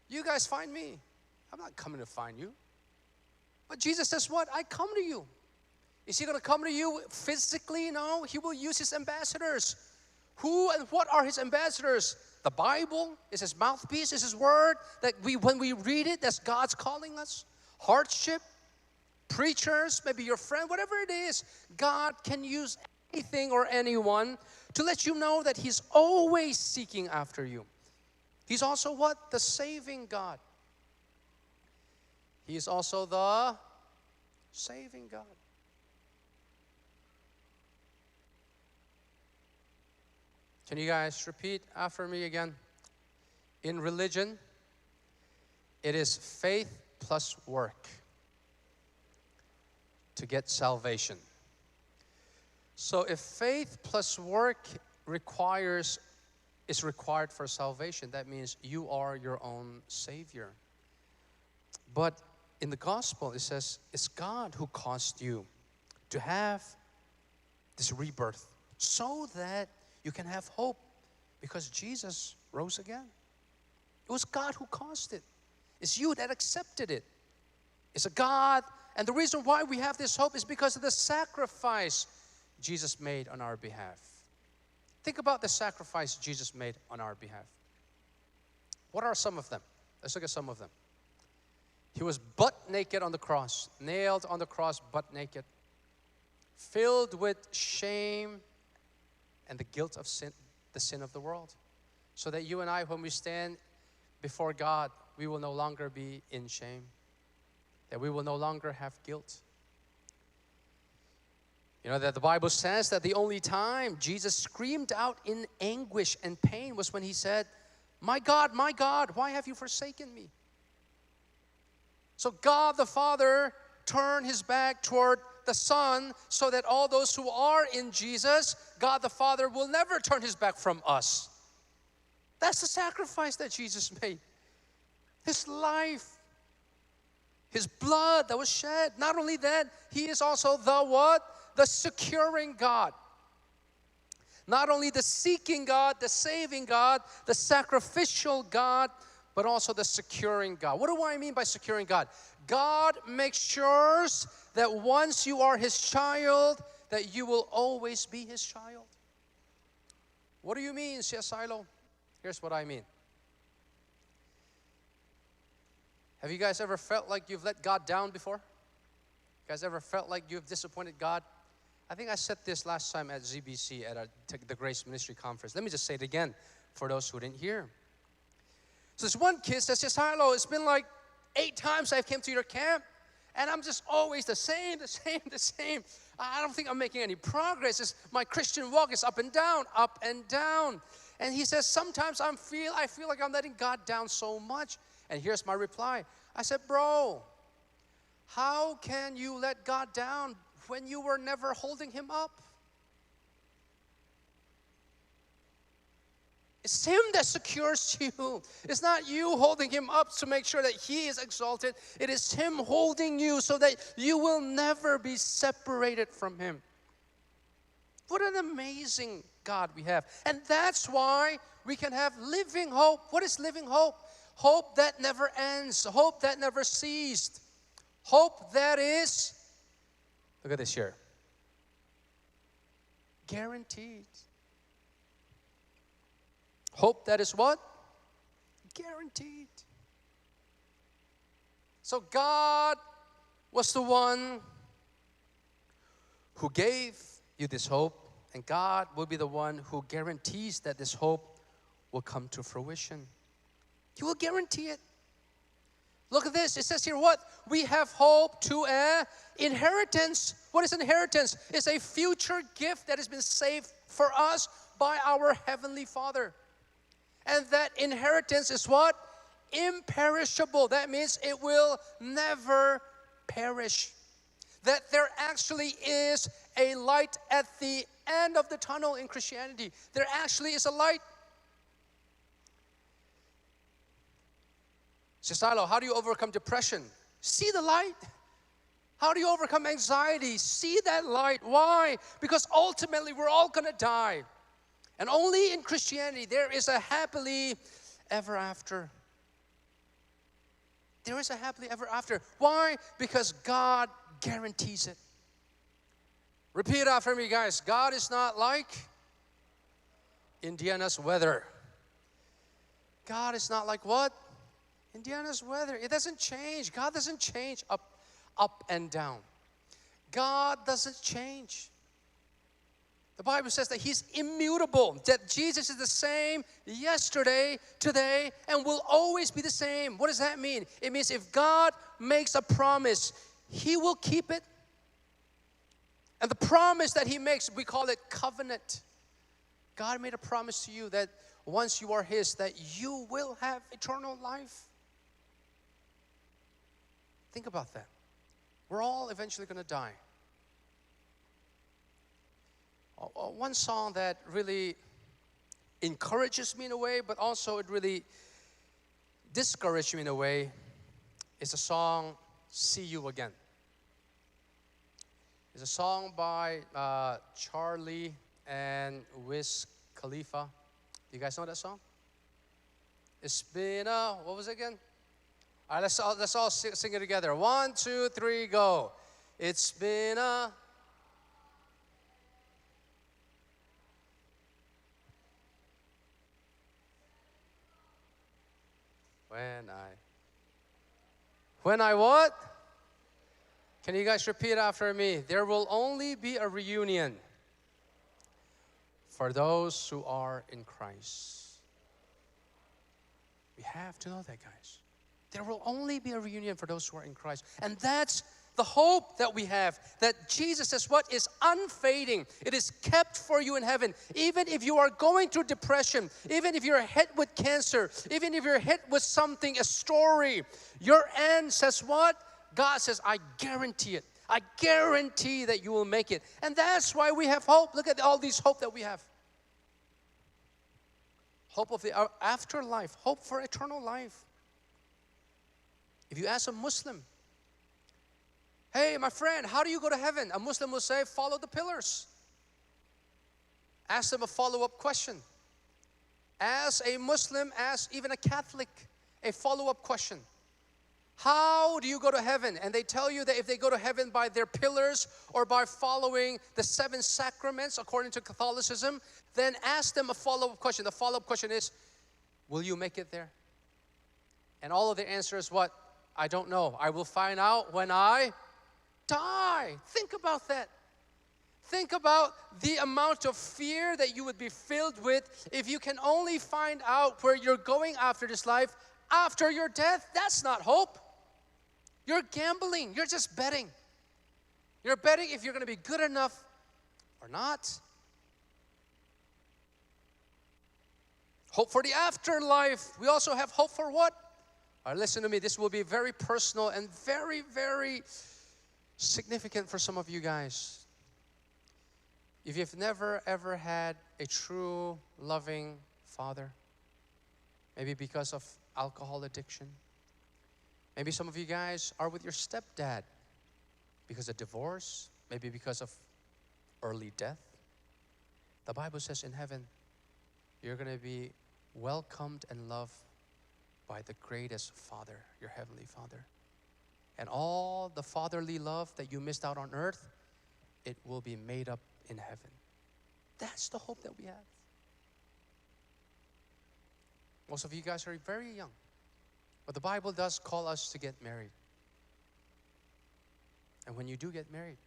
you guys find me. I'm not coming to find you. But Jesus says what? I come to you. Is he going to come to you physically? No. He will use his ambassadors. Who and what are his ambassadors? The Bible is his mouthpiece, is his word. That when we read it, that's God's calling us. Hardship, preachers, maybe your friend, whatever it is. God can use anything or anyone to let you know that he's always seeking after you. He's also what? The saving God. He's also the saving God. Can you guys repeat after me again? In religion, it is faith plus work to get salvation. So if faith plus work is required for salvation, that means you are your own Savior. But in the gospel, it says it's God who caused you to have this rebirth so that you can have hope because Jesus rose again. It was God who caused it. It's you that accepted it. It's a God, and the reason why we have this hope is because of the sacrifice Jesus made on our behalf. Think about the sacrifice Jesus made on our behalf. What are some of them? Let's look at some of them. He was butt naked on the cross, nailed on the cross, butt naked, filled with shame and the guilt of sin, the sin of the world. So that you and I, when we stand before God, we will no longer be in shame, that we will no longer have guilt. You know that the Bible says that the only time Jesus screamed out in anguish and pain was when he said, my God, why have you forsaken me?" So God the Father turned his back toward the Son so that all those who are in Jesus, God the Father will never turn his back from us. That's the sacrifice that Jesus made. His life, his blood that was shed. Not only that, he is also the what? The securing God. Not only the seeking God, the saving God, the sacrificial God, but also the securing God. What do I mean by securing God? God makes sure that once you are his child, that you will always be his child. What do you mean, Silo? Here's what I mean. Have you guys ever felt like you've let God down before? You guys ever felt like you've disappointed God? I think I said this last time at ZBC at the Grace Ministry Conference. Let me just say it again for those who didn't hear. So this one kid says, "Silo, it's been like 8 times I've came to your camp, and I'm just always the same. I don't think I'm making any progress. My Christian walk is up and down, up and down." And he says, "Sometimes I feel like I'm letting God down so much." And here's my reply. I said, "Bro, how can you let God down when you were never holding him up? It's him that secures you. It's not you holding him up to make sure that he is exalted. It is him holding you so that you will never be separated from him." What an amazing God we have. And that's why we can have living hope. What is living hope? Hope that never ends. Hope that never ceased. Hope that is, look at this here, guaranteed. Hope that is what? Guaranteed. So God was the one who gave you this hope, and God will be the one who guarantees that this hope will come to fruition. He will guarantee it. Look at this. It says here what? We have hope to an inheritance. What is inheritance? It's a future gift that has been saved for us by our Heavenly Father. And that inheritance is what? Imperishable. That means it will never perish. That there actually is a light at the end of the tunnel in Christianity. There actually is a light. Silo, how do you overcome depression? See the light. How do you overcome anxiety? See that light. Why? Because ultimately we're all going to die. And only in Christianity there is a happily ever after. There is a happily ever after. Why? Because God guarantees it. Repeat after me, guys. God is not like Indiana's weather. God is not like what? Indiana's weather. It doesn't change. God doesn't change up and down. God doesn't change. The Bible says that He's immutable, that Jesus is the same yesterday, today, and will always be the same. What does that mean? It means if God makes a promise, He will keep it. And the promise that He makes, we call it covenant. God made a promise to you that once you are His, that you will have eternal life. Think about that. We're all eventually going to die. One song that really encourages me in a way, but also it really discouraged me in a way, is the song See You Again. It's a song by Charlie and Wiz Khalifa. Do you guys know that song? It's been a, what was it again? All right, let's all sing it together. 1, 2, 3, go. It's been a... When I what? Can you guys repeat after me? There will only be a reunion for those who are in Christ. We have to know that, guys. There will only be a reunion for those who are in Christ. And that's the hope that we have, that Jesus says what is unfading. It is kept for you in heaven. Even if you are going through depression, even if you're hit with cancer, even if you're hit with something, a story, your end says what? God says, I guarantee it. I guarantee that you will make it. And that's why we have hope. Look at all these hope that we have. Hope of the afterlife, hope for eternal life. If you ask a Muslim, hey, my friend, how do you go to heaven? A Muslim will say, follow the pillars. Ask them a follow-up question. Ask a Muslim, ask even a Catholic a follow-up question. How do you go to heaven? And they tell you that if they go to heaven by their pillars or by following the 7 sacraments according to Catholicism, then ask them a follow-up question. The follow-up question is, will you make it there? And all of their answer is what? I don't know. I will find out when I die. Think about that. Think about the amount of fear that you would be filled with if you can only find out where you're going after this life after your death. That's not hope. You're gambling. You're just betting. You're betting if you're going to be good enough or not. Hope for the afterlife. We also have hope for what? All right, listen to me. This will be very personal and very, very significant for some of you guys. If you've never ever had a true loving father, maybe because of alcohol addiction, maybe some of you guys are with your stepdad because of divorce, maybe because of early death. The Bible says in heaven, you're going to be welcomed and loved by the greatest Father, your Heavenly Father. And all the fatherly love that you missed out on earth, it will be made up in heaven. That's the hope that we have. Most of you guys are very young, but the Bible does call us to get married. And when you do get married,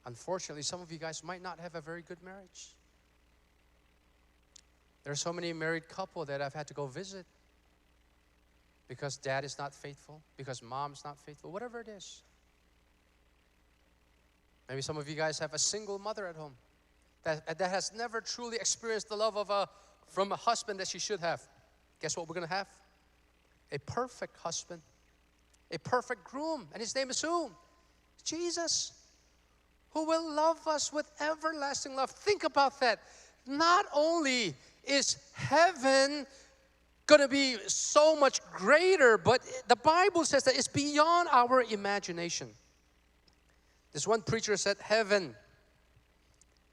unfortunately, some of you guys might not have a very good marriage. There are so many married couples that I've had to go visit because dad is not faithful, because mom's not faithful, whatever it is. Maybe some of you guys have a single mother at home that has never truly experienced the love from a husband that she should have. Guess what we're going to have? A perfect husband, a perfect groom. And his name is who? Jesus, who will love us with everlasting love. Think about that. Not only is heaven going to be so much greater, but the Bible says that it's beyond our imagination. This one preacher said, heaven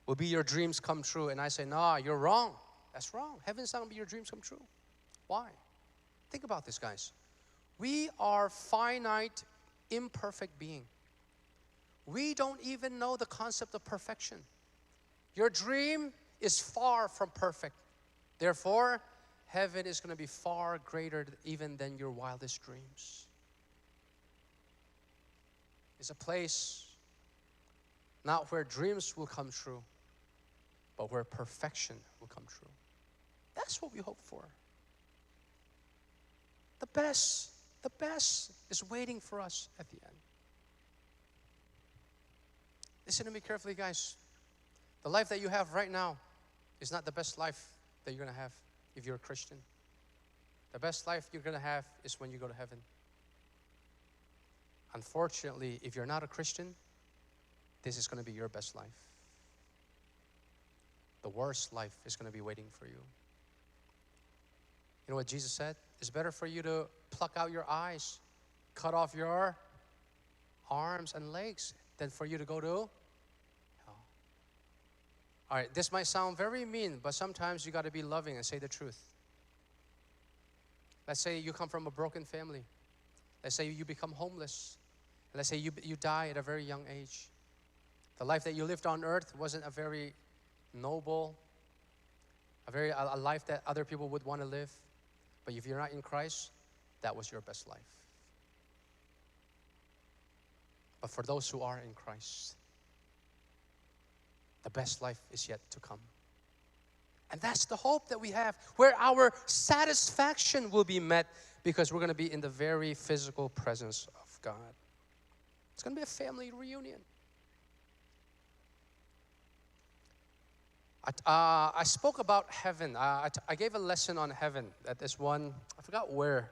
will be your dreams come true. And I say, nah, you're wrong. That's wrong. Heaven's not going to be your dreams come true. Why? Think about this, guys. We are finite, imperfect being. We don't even know the concept of perfection. Your dream is far from perfect. Therefore, heaven is going to be far greater even than your wildest dreams. It's a place not where dreams will come true, but where perfection will come true. That's what we hope for. The best is waiting for us at the end. Listen to me carefully, guys. The life that you have right now is not the best life that you're going to have if you're a Christian. The best life you're going to have is when you go to heaven. Unfortunately, if you're not a Christian, this is going to be your best life. The worst life is going to be waiting for you. You know what Jesus said? It's better for you to pluck out your eyes, cut off your arms and legs, than for you to go to hell. All right, this might sound very mean, but sometimes you got to be loving and say the truth. Let's say you come from a broken family. Let's say you become homeless. Let's say you die at a very young age. The life that you lived on earth wasn't a very noble, a life that other people would want to live. But if you're not in Christ, that was your best life. But for those who are in Christ, the best life is yet to come. And that's the hope that we have, where our satisfaction will be met because we're going to be in the very physical presence of God. It's going to be a family reunion. I spoke about heaven. I gave a lesson on heaven at this one, I forgot where.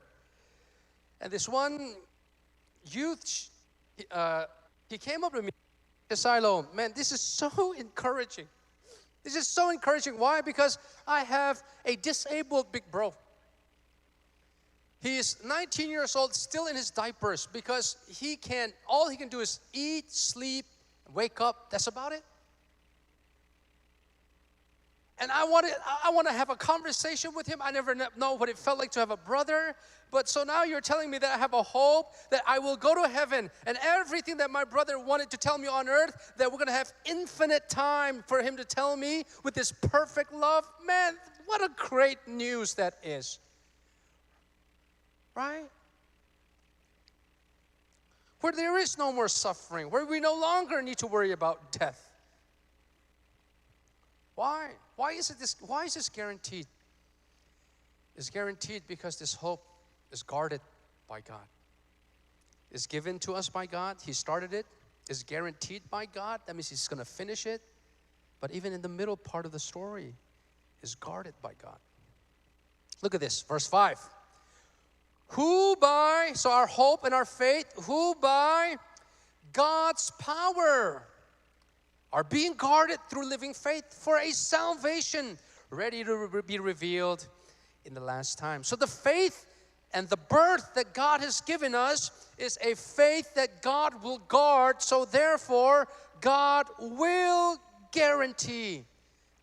And this one youth, he came up to me, Silo, man, this is so encouraging. This is so encouraging. Why? Because I have a disabled big bro. He is 19 years old, still in his diapers because all he can do is eat, sleep, wake up. That's about it. And I want to have a conversation with him. I never know what it felt like to have a brother. But so now you're telling me that I have a hope that I will go to heaven and everything that my brother wanted to tell me on earth, that we're going to have infinite time for him to tell me with this perfect love. Man, what a great news that is. Right? Where there is no more suffering, where we no longer need to worry about death. Why? Why is this guaranteed? It's guaranteed because this hope is guarded by God. It's given to us by God. He started it. It's guaranteed by God. That means He's going to finish it. But even in the middle part of the story, is guarded by God. Look at this, verse 5. So our hope and our faith, who by God's power are being guarded through living faith for a salvation ready to be revealed in the last time. So the faith and the birth that God has given us is a faith that God will guard. So therefore, God will guarantee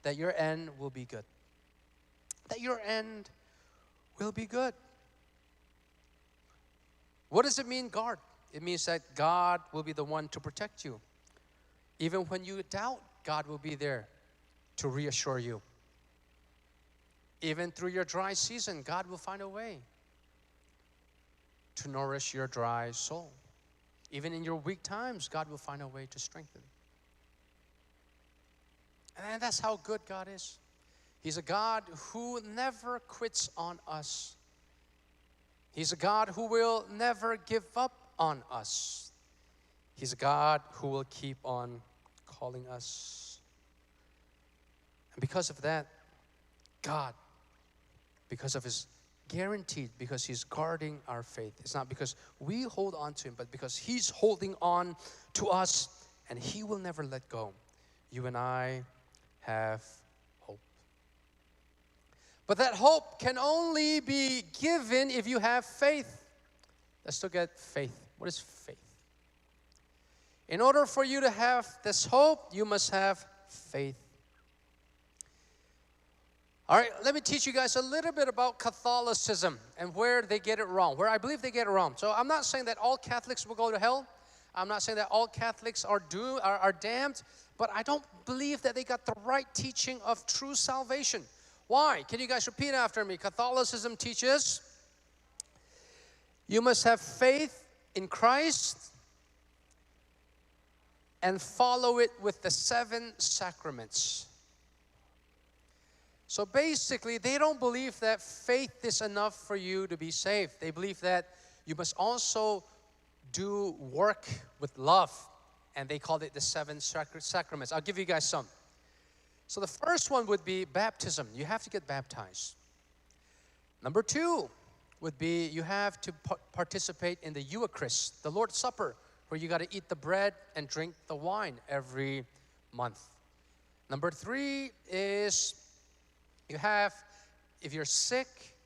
that your end will be good. That your end will be good. What does it mean, guard? It means that God will be the one to protect you. Even when you doubt, God will be there to reassure you. Even through your dry season, God will find a way to nourish your dry soul. Even in your weak times, God will find a way to strengthen. And that's how good God is. He's a God who never quits on us. He's a God who will never give up on us. He's a God who will keep on calling us. And because of that, God, because of His guaranteed, because He's guarding our faith. It's not because we hold on to Him, but because He's holding on to us, and He will never let go. You and I have hope. But that hope can only be given if you have faith. Let's look at faith. What is faith? In order for you to have this hope, you must have faith. All right, let me teach you guys a little bit about Catholicism and where they get it wrong, where I believe they get it wrong. So I'm not saying that all Catholics will go to hell. I'm not saying that all Catholics are damned, but I don't believe that they got the right teaching of true salvation. Why? Can you guys repeat after me? Catholicism teaches you must have faith in Christ and follow it with the 7 sacraments. So basically, they don't believe that faith is enough for you to be saved. They believe that you must also do work with love. And they called it the 7 sacraments. I'll give you guys some. So the first one would be baptism. You have to get baptized. Number 2 would be you have to participate in the Eucharist, the Lord's Supper, where you got to eat the bread and drink the wine every month. Number 3 is you have, if you're sick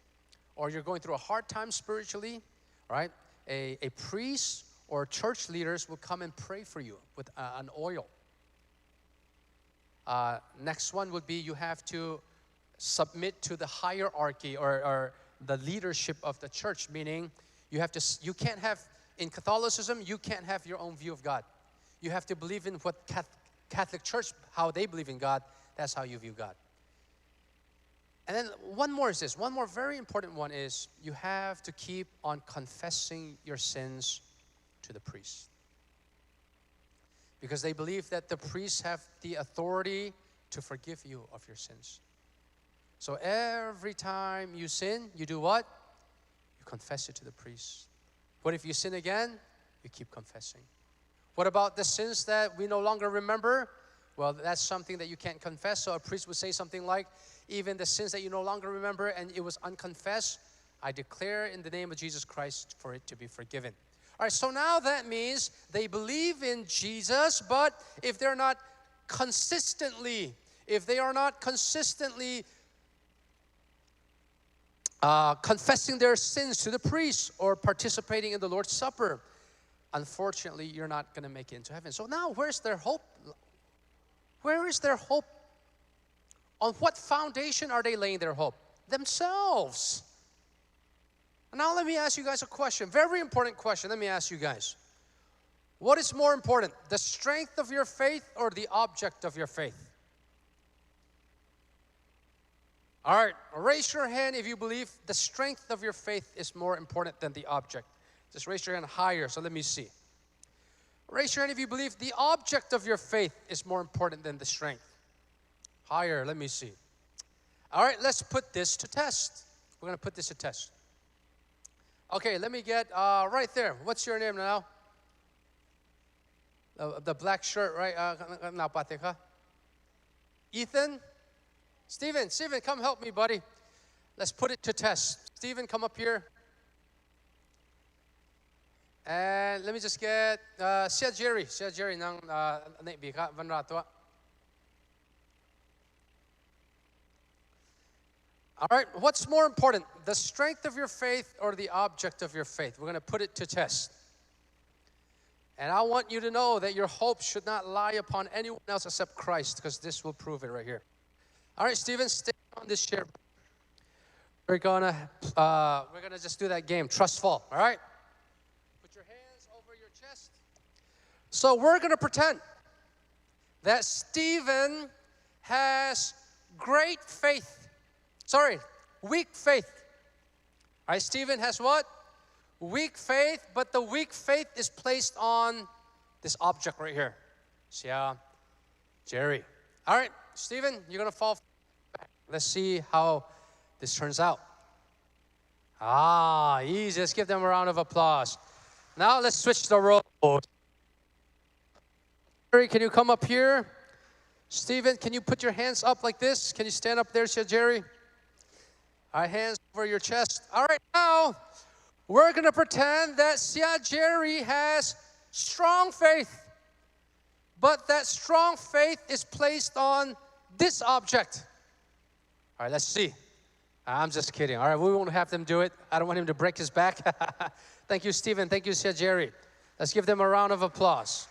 or you're going through a hard time spiritually, right, a priest or church leaders will come and pray for you with an oil. Next one would be you have to submit to the hierarchy or the leadership of the church, meaning you can't have, in Catholicism, you can't have your own view of God. You have to believe in what Catholic Church, how they believe in God, that's how you view God. And then one more very important one is you have to keep on confessing your sins to the priest. Because they believe that the priests have the authority to forgive you of your sins. So every time you sin, you do what? You confess it to the priest. What if you sin again? You keep confessing. What about the sins that we no longer remember? Well, that's something that you can't confess. So a priest would say something like, even the sins that you no longer remember and it was unconfessed, I declare in the name of Jesus Christ for it to be forgiven. All right, so now that means they believe in Jesus, but if they're not consistently, confessing their sins to the priest or participating in the Lord's Supper, unfortunately, you're not going to make it into heaven. So now, where's their hope? Where is their hope? On what foundation are they laying their hope? Themselves. Now let me ask you guys a question, very important question. Let me ask you guys. What is more important, the strength of your faith or the object of your faith? All right, raise your hand if you believe the strength of your faith is more important than the object. Just raise your hand higher, so let me see. Raise your hand if you believe the object of your faith is more important than the strength. Higher, let me see. All right, let's put this to test. We're going to put this to test. Okay, let me get right there. What's your name now? The black shirt, right? Ethan? Stephen, come help me, buddy. Let's put it to test. Stephen, come up here. And let me just get Sia Jerry ng naibika van rato. All right, what's more important, the strength of your faith or the object of your faith? We're going to put it to test. And I want you to know that your hope should not lie upon anyone else except Christ, because this will prove it right here. All right, Stephen, stay on this chair. We're gonna just do that game, trust fall. All right. Put your hands over your chest. So we're gonna pretend that Stephen has great faith. Weak faith. All right, Stephen has what? Weak faith, but the weak faith is placed on this object right here. Sia Jerry. All right, Stephen, you're gonna fall back. Let's see how this turns out. Easy. Let's give them a round of applause. Now let's switch the roles. Jerry, can you come up here? Stephen, can you put your hands up like this? Can you stand up there, Sia Jerry? All right, hands over your chest. All right, now we're going to pretend that Sia Jerry has strong faith. But that strong faith is placed on this object. All right, let's see. I'm just kidding. All right, we won't have them do it. I don't want him to break his back. Thank you, Stephen. Thank you, Sia Jerry. Let's give them a round of applause.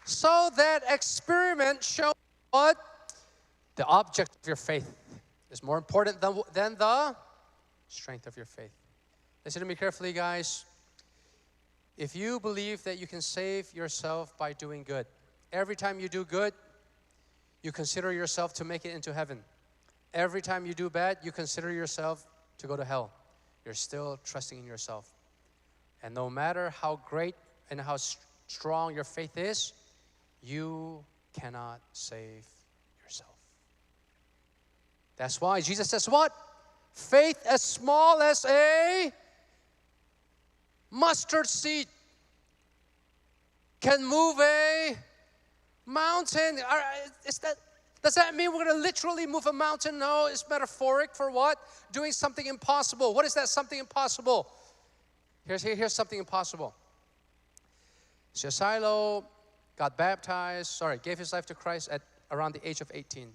So that experiment shows what? The object of your faith is more important than the strength of your faith. Listen to me carefully, guys. If you believe that you can save yourself by doing good, every time you do good, you consider yourself to make it into heaven. Every time you do bad, you consider yourself to go to hell. You're still trusting in yourself. And no matter how great and how strong your faith is, you cannot save yourself. That's why Jesus says what? Faith as small as a mustard seed can move a Mountain, does that mean we're going to literally move a mountain? No, it's metaphoric for what? Doing something impossible. What is that something impossible? Here's something impossible. Silo gave his life to Christ at around the age of 18.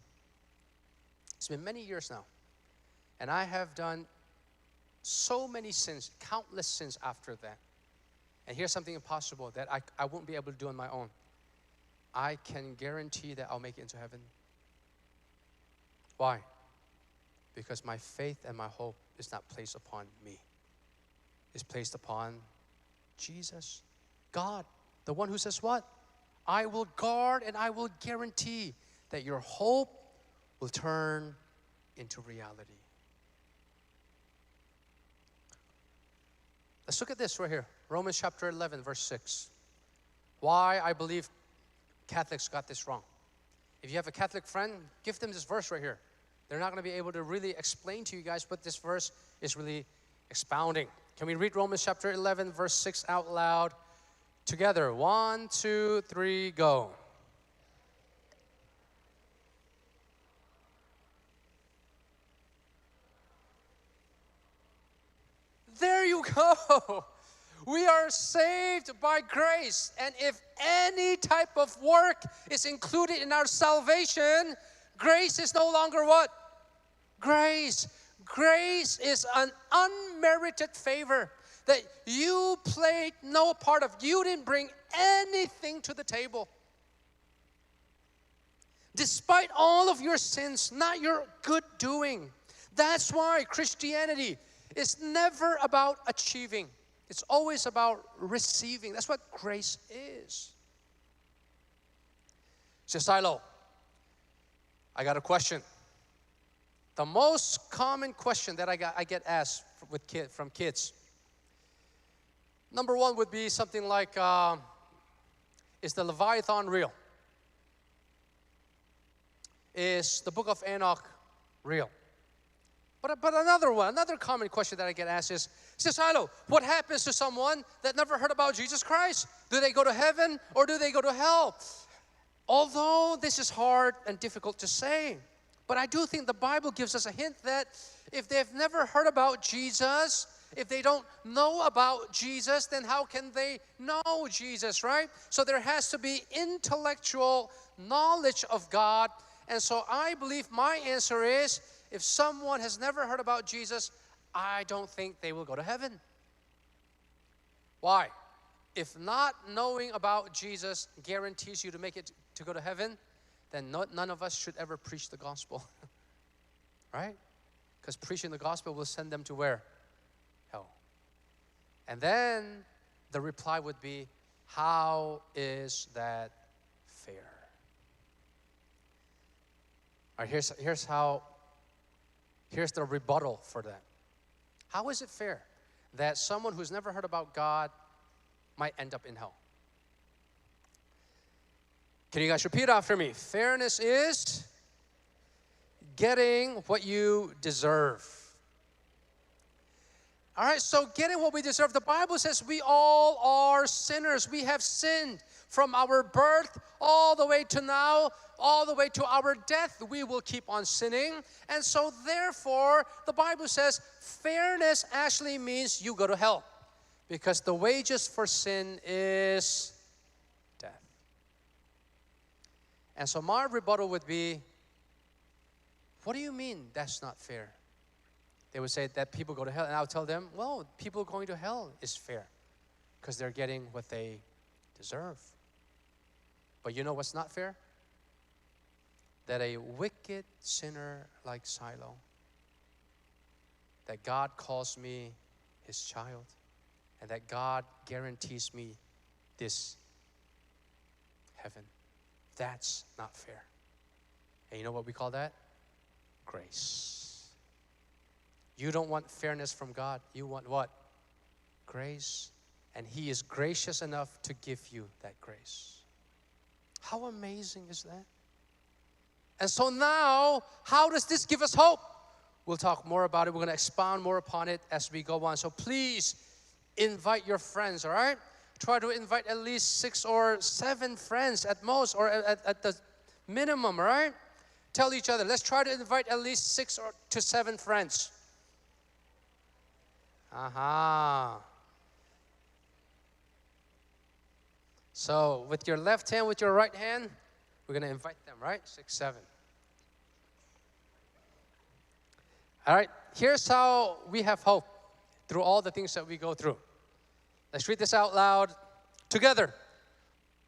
It's been many years now. And I have done so many sins, countless sins after that. And here's something impossible that I won't be able to do on my own. I can guarantee that I'll make it into heaven. Why? Because my faith and my hope is not placed upon me. It's placed upon Jesus, God, the one who says what? I will guard and I will guarantee that your hope will turn into reality. Let's look at this right here. Romans chapter 11, verse 6. Why I believe Catholics got this wrong. If you have a Catholic friend, give them this verse right here. They're not going to be able to really explain to you guys what this verse is really expounding. Can we read Romans chapter 11, verse 6 out loud together? 1, 2, 3, go. There you go. We are saved by grace. And if any type of work is included in our salvation, grace is no longer what? Grace. Grace is an unmerited favor that you played no part of. You didn't bring anything to the table. Despite all of your sins, not your good doing. That's why Christianity is never about achieving. It's always about receiving. That's what grace is. Silo, I got a question. The most common question that I get asked from kids. Number one would be something like, is the Leviathan real? Is the book of Enoch real? But another common question that I get asked is, Silo, what happens to someone that never heard about Jesus Christ? Do they go to heaven or do they go to hell? Although this is hard and difficult to say, but I do think the Bible gives us a hint that if they've never heard about Jesus, if they don't know about Jesus, then how can they know Jesus, right? So there has to be intellectual knowledge of God. And so I believe my answer is, if someone has never heard about Jesus, I don't think they will go to heaven. Why? If not knowing about Jesus guarantees you to make it to go to heaven, then none of us should ever preach the gospel. Right? Because preaching the gospel will send them to where? Hell. And then the reply would be, how is that fair? All right, here's the rebuttal for that. How is it fair that someone who's never heard about God might end up in hell? Can you guys repeat after me? Fairness is getting what you deserve. All right, so getting what we deserve. The Bible says we all are sinners. We have sinned from our birth all the way to now, all the way to our death. We will keep on sinning. And so therefore, the Bible says fairness actually means you go to hell. Because the wages for sin is death. And so my rebuttal would be, what do you mean that's not fair? They would say that people go to hell. And I would tell them, well, people going to hell is fair. Because they're getting what they deserve. But you know what's not fair? That a wicked sinner like Silo, that God calls me his child, and that God guarantees me this heaven. That's not fair. And you know what we call that? Grace. You don't want fairness from God. You want what? Grace. And he is gracious enough to give you that grace. How amazing is that? And so now, how does this give us hope? We'll talk more about it. We're going to expound more upon it as we go on. So please invite your friends, all right, try to invite at least 6 or 7 friends at most, or at the minimum, right? Tell each other, let's try to invite at least 6 to 7 friends. Aha. So with your left hand, with your right hand, we're going to invite them, right? 6, 7. All right, here's how we have hope through all the things that we go through. Let's read this out loud together.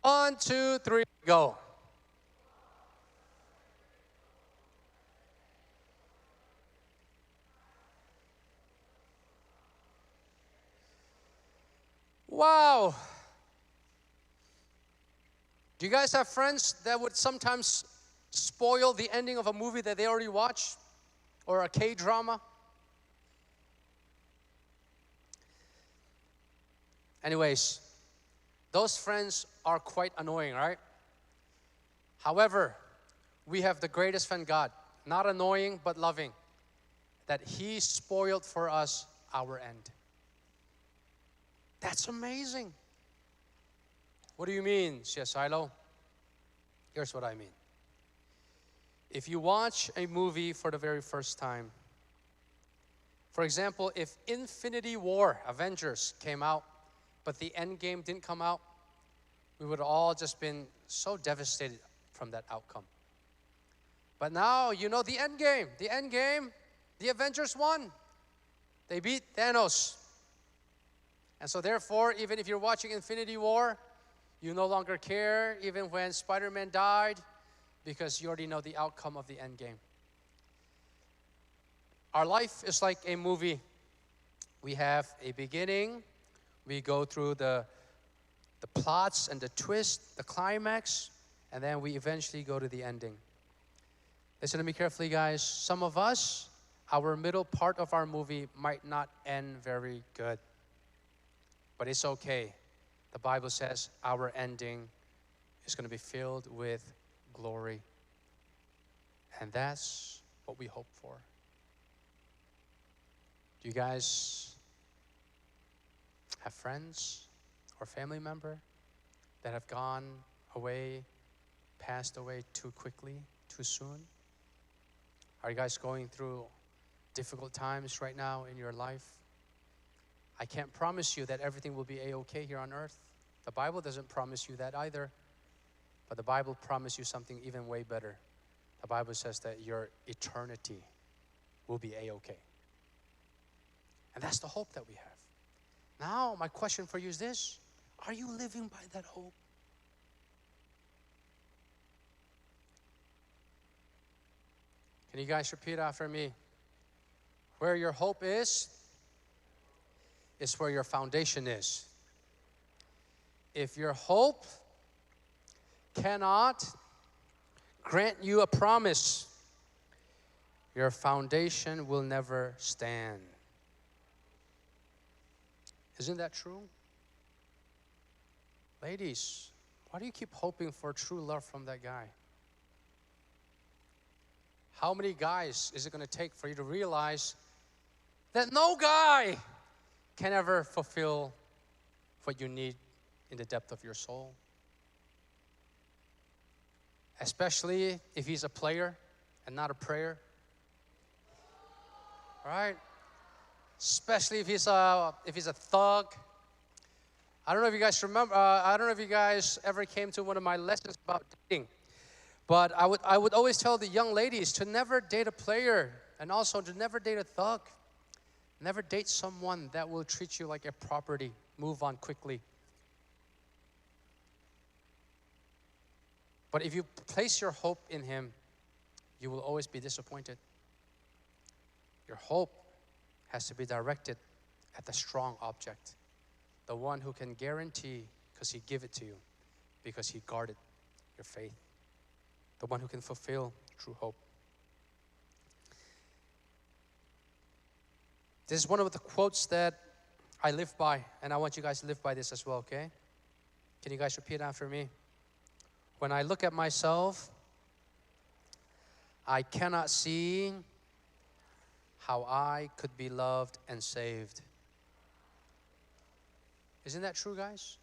1, 2, 3, go. Wow. Do you guys have friends that would sometimes spoil the ending of a movie that they already watched? Or a K-drama? Anyways, those friends are quite annoying, right? However, we have the greatest friend, God. Not annoying, but loving. That He spoiled for us our end. That's amazing. What do you mean, Silo? Here's what I mean. If you watch a movie for the very first time, for example, if Infinity War, Avengers, came out, but the end game didn't come out, we would all just been so devastated from that outcome. But now you know the end game. The end game, the Avengers won. They beat Thanos. And so therefore, even if you're watching Infinity War, you no longer care, even when Spider-Man died, because you already know the outcome of the end game. Our life is like a movie. We have a beginning. We go through the plots and the twist, the climax, and then we eventually go to the ending. Listen to me carefully, guys. Some of us, our middle part of our movie might not end very good. But it's okay. The Bible says our ending is going to be filled with glory. And that's what we hope for. Do you guys have friends or family member that have gone away, passed away too quickly, too soon? Are you guys going through difficult times right now in your life? I can't promise you that everything will be a-okay here on earth. The Bible doesn't promise you that either. But the Bible promises you something even way better. The Bible says that your eternity will be a-okay. And that's the hope that we have. Now, my question for you is this. Are you living by that hope? Can you guys repeat after me? Where your hope is where your foundation is. If your hope cannot grant you a promise, your foundation will never stand. Isn't that true? Ladies, why do you keep hoping for true love from that guy? How many guys is it going to take for you to realize that no guy can ever fulfill what you need in the depth of your soul? Especially if he's a player and not a prayer. Right? Especially if he's a thug. I don't know if you guys remember. I don't know if you guys ever came to one of my lessons about dating. But I would always tell the young ladies to never date a player, and also to never date a thug. Never date someone that will treat you like a property. Move on quickly. But if you place your hope in him, you will always be disappointed. Your hope has to be directed at the strong object, the one who can guarantee, because he gave it to you, because he guarded your faith, the one who can fulfill true hope. This is one of the quotes that I live by, and I want you guys to live by this as well, okay? Can you guys repeat after me? When I look at myself, I cannot see how I could be loved and saved. Isn't that true, guys?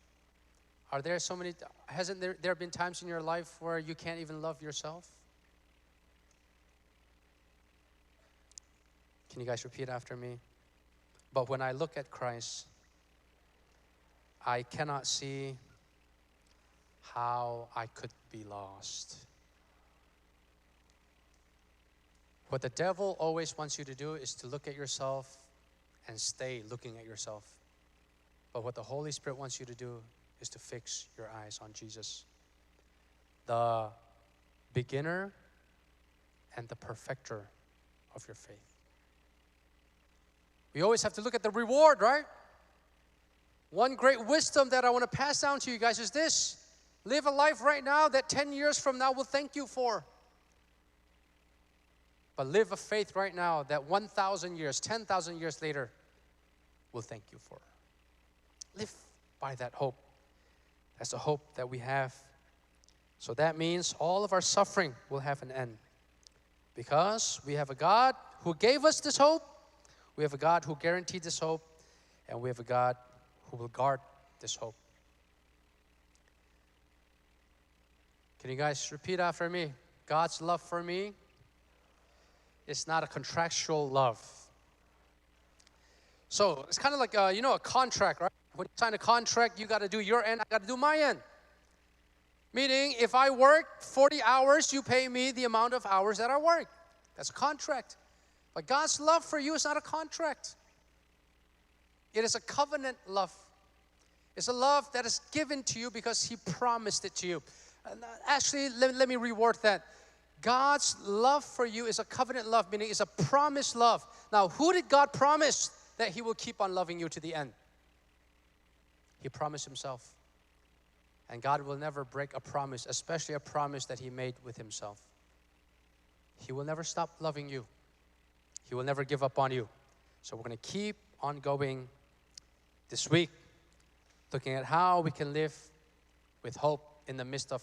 Hasn't there been times in your life where you can't even love yourself? Can you guys repeat after me? But when I look at Christ, I cannot see how I could be lost. What the devil always wants you to do is to look at yourself and stay looking at yourself. But what the Holy Spirit wants you to do is to fix your eyes on Jesus, the beginner and the perfecter of your faith. We always have to look at the reward, right? One great wisdom that I want to pass down to you guys is this: live a life right now that 10 years from now will thank you for. But live a faith right now that 1,000 years, 10,000 years later will thank you for. Live by that hope. That's the hope that we have. So that means all of our suffering will have an end. Because we have a God who gave us this hope, we have a God who guaranteed this hope, and we have a God who will guard this hope. Can you guys repeat after me? God's love for me is not a contractual love. So it's kind of like a contract, right? When you sign a contract, you got to do your end, I got to do my end. Meaning, if I work 40 hours, you pay me the amount of hours that I work. That's a contract. But God's love for you is not a contract. It is a covenant love. It's a love that is given to you because He promised it to you. Actually, let me reword that. God's love for you is a covenant love, meaning it's a promised love. Now, who did God promise that He will keep on loving you to the end? He promised Himself. And God will never break a promise, especially a promise that He made with Himself. He will never stop loving you. He will never give up on you. So we're going to keep on going this week, looking at how we can live with hope in the midst of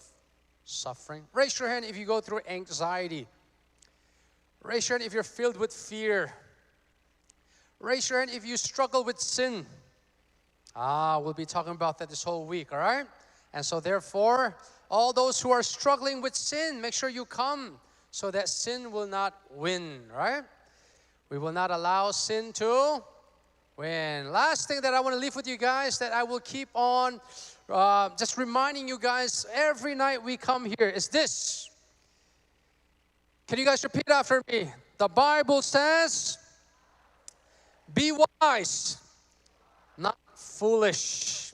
suffering. Raise your hand if you go through anxiety. Raise your hand if you're filled with fear. Raise your hand if you struggle with sin. We'll be talking about that this whole week, all right? And so therefore, all those who are struggling with sin, make sure you come so that sin will not win, right? We will not allow sin to win. Last thing that I want to leave with you guys, that I will keep on just reminding you guys every night we come here, is this. Can you guys repeat after me? The Bible says, be wise, not foolish.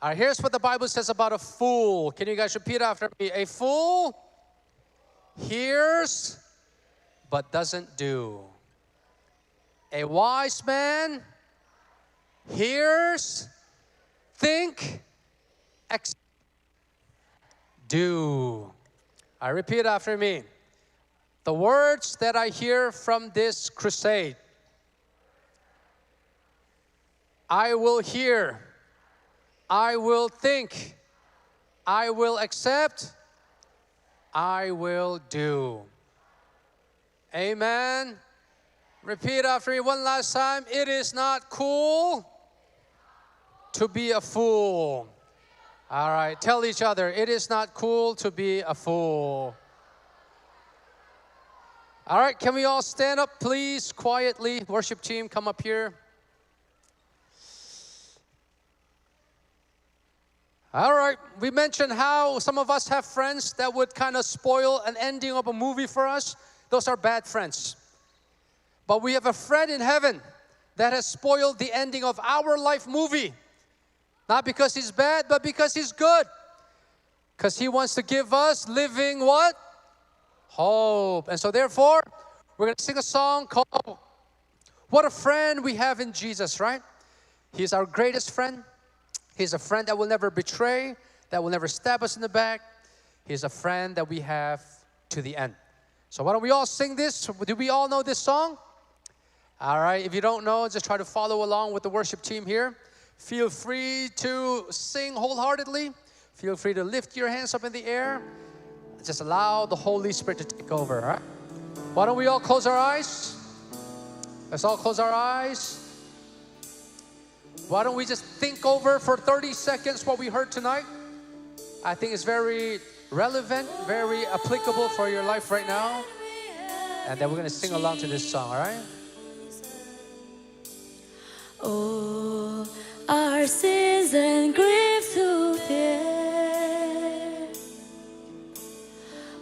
All right, here's what the Bible says about a fool. Can you guys repeat after me? A fool hears but doesn't do. A wise man hears, think, do. I repeat after me. The words that I hear from this crusade, I will hear, I will think, I will accept, I will do. Amen. Repeat after me one last time. It is not cool to be a fool. All right, tell each other, it is not cool to be a fool. All right, can we all stand up, please, quietly? Worship team, come up here. All right, we mentioned how some of us have friends that would kind of spoil an ending of a movie for us. Those are bad friends. But we have a friend in heaven that has spoiled the ending of our life movie. Not because He's bad, but because He's good. Because He wants to give us living what? Hope. And so therefore, we're going to sing a song called What a Friend We Have in Jesus, right? He's our greatest friend. He's a friend that will never betray, that will never stab us in the back. He's a friend that we have to the end. So why don't we all sing this? Do we all know this song? All right, if you don't know, just try to follow along with the worship team here. Feel free to sing wholeheartedly. Feel free to lift your hands up in the air. Just allow the Holy Spirit to take over, all right? Why don't we all close our eyes? Let's all close our eyes. Why don't we just think over for 30 seconds what we heard tonight? I think it's very relevant, very applicable for your life right now. And then we're going to sing along to this song, all right? Oh, our sins and griefs to bear.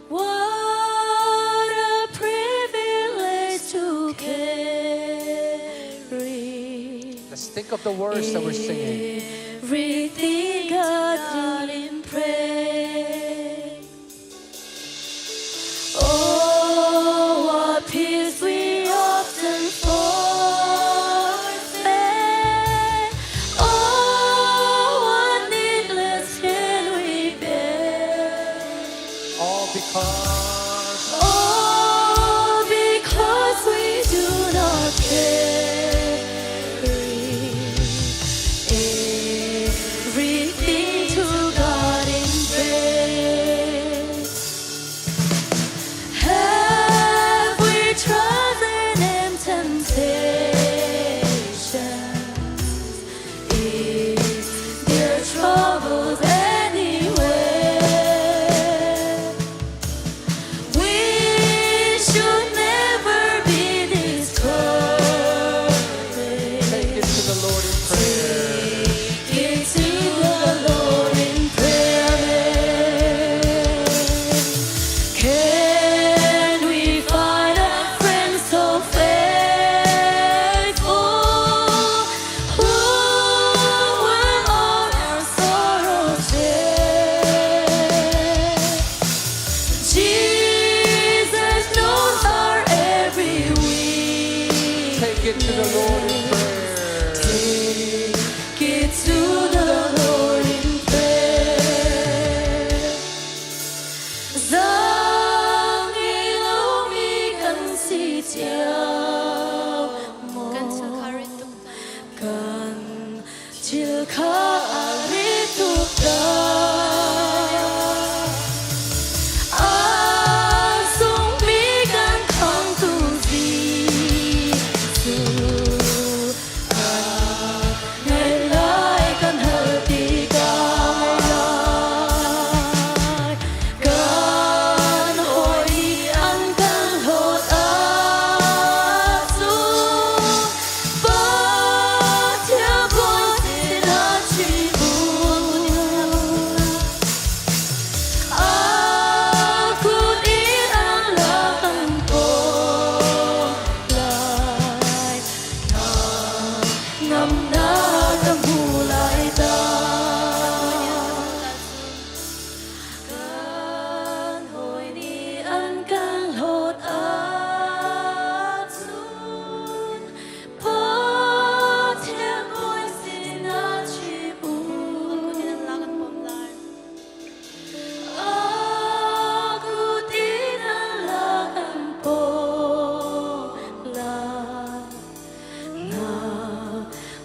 What a privilege to carry. Let's think of the words that we're singing. Everything God in prayer. Oh, what peace we often forfeit. Oh, what needless sin we bear. All because Oh, because we do not carry everything to God in prayer. Have we trodden in temptations? Is there troubles anywhere? We should never be discouraged. take it to the Lord in prayer. Take it to the Lord in prayer. Can we find a friend so faithful who will all our sorrows share? Jesus knows our every weakness. Take it to the Lord in prayer. Take it to the Lord in prayer. Giang ilaw mi kan si tiao mo. Kan til ka arituk da. Ang sung mi kan kang tu zi su. Ngày lai kan hỡi ti ka ngày lai. Kan hoi đi ăn kan hốt áp su. Ba theo con xin đã truy buồn. Aku đi ăn là kan cô lại. Ngâm na tâm hù lại ta. Kan hồi đi ăn kan hốt áp xuống. Ba theo con xin đã truy buồn. Aku tin ang lakan po lại.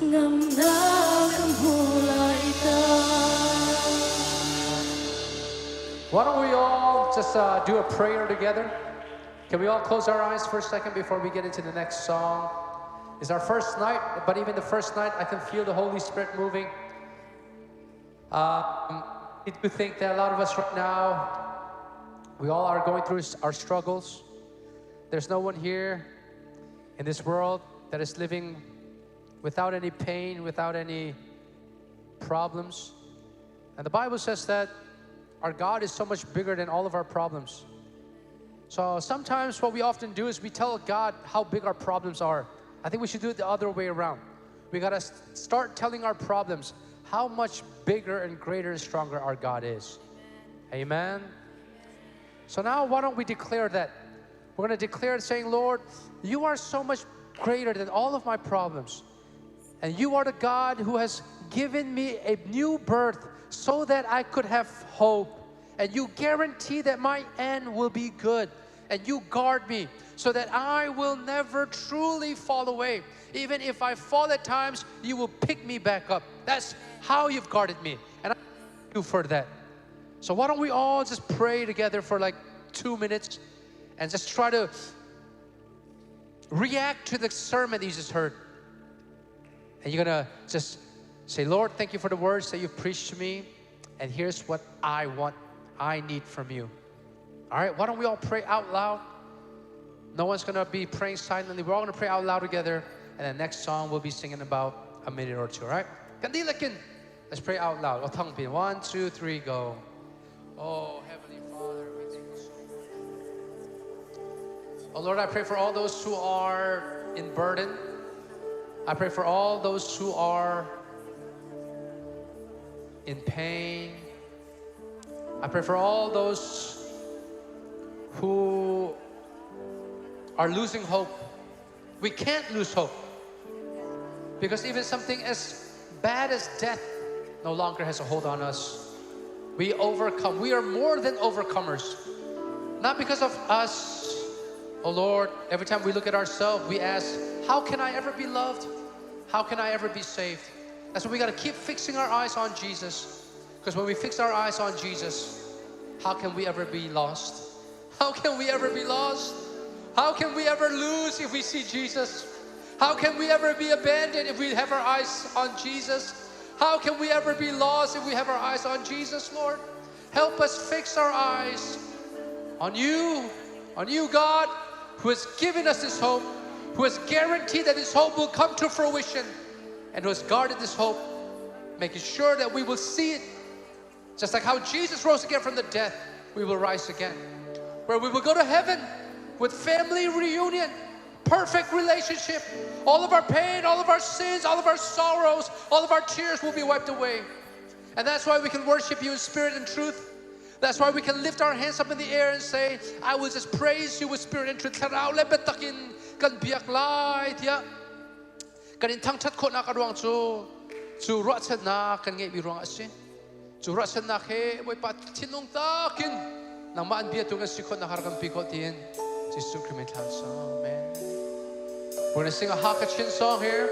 Ngâm na cầm hulay ta. Why don't we all just do a prayer together? Can we all close our eyes for a second before we get into the next song? It's our first night, but even the first night, I can feel the Holy Spirit moving. I do think that a lot of us right now, we all are going through our struggles. There's no one here in this world that is living without any pain, without any problems. And the Bible says that our God is so much bigger than all of our problems. So sometimes what we often do is we tell God how big our problems are. I think we should do it the other way around. We gotta start telling our problems how much bigger and greater and stronger our God is. Amen. So now why don't we declare that? We're gonna declare it saying, Lord, you are so much greater than all of my problems. And you are the God who has given me a new birth so that I could have hope. And you guarantee that my end will be good. And you guard me so that I will never truly fall away. Even if I fall at times, you will pick me back up. That's how you've guarded me. And I thank you for that. So why don't we all just pray together for like 2 minutes and just try to react to the sermon that you just heard. And you're gonna just Say, Lord, thank you for the words that you've preached to me. And here's what I need from you. All right, why don't we all pray out loud? No one's going to be praying silently. We're all going to pray out loud together. And the next song we'll be singing about a minute or two, all right? Let's pray out loud. 1, 2, 3, go. Oh, Heavenly Father, we thank you so much. Oh, Lord, I pray for all those who are in burden. I pray for all those who are in pain. I pray for all those who are losing hope. We can't lose hope, because even something as bad as death no longer has a hold on us. We overcome. We are more than overcomers. Not because of us. Oh Lord, every time we look at ourselves, we ask, how can I ever be loved? How can I ever be saved? That's why we got to keep fixing our eyes on Jesus. Because when we fix our eyes on Jesus, how can we ever be lost? How can we ever be lost? How can we ever lose if we see Jesus? How can we ever be abandoned if we have our eyes on Jesus? How can we ever be lost if we have our eyes on Jesus, Lord? Help us fix our eyes on you, God, who has given us this hope, who has guaranteed that this hope will come to fruition, and who has guarded this hope, making sure that we will see it. Just like how Jesus rose again from the dead, we will rise again. Where we will go to heaven with family reunion, perfect relationship. All of our pain, all of our sins, all of our sorrows, all of our tears will be wiped away. And that's why we can worship you in spirit and truth. That's why we can lift our hands up in the air and say, I will just praise you with spirit and truth. Karao le betakin kan biak lai tia. Kanin thang chat khot na karuang chu ro chat na kan nge bi ruang asin. Chu ro chat na khe boy pat thinung takin nang maan bia tunga sikhot na harkan pikot tin. Jesus Christ, amen. We're going to sing a Hakachin song here.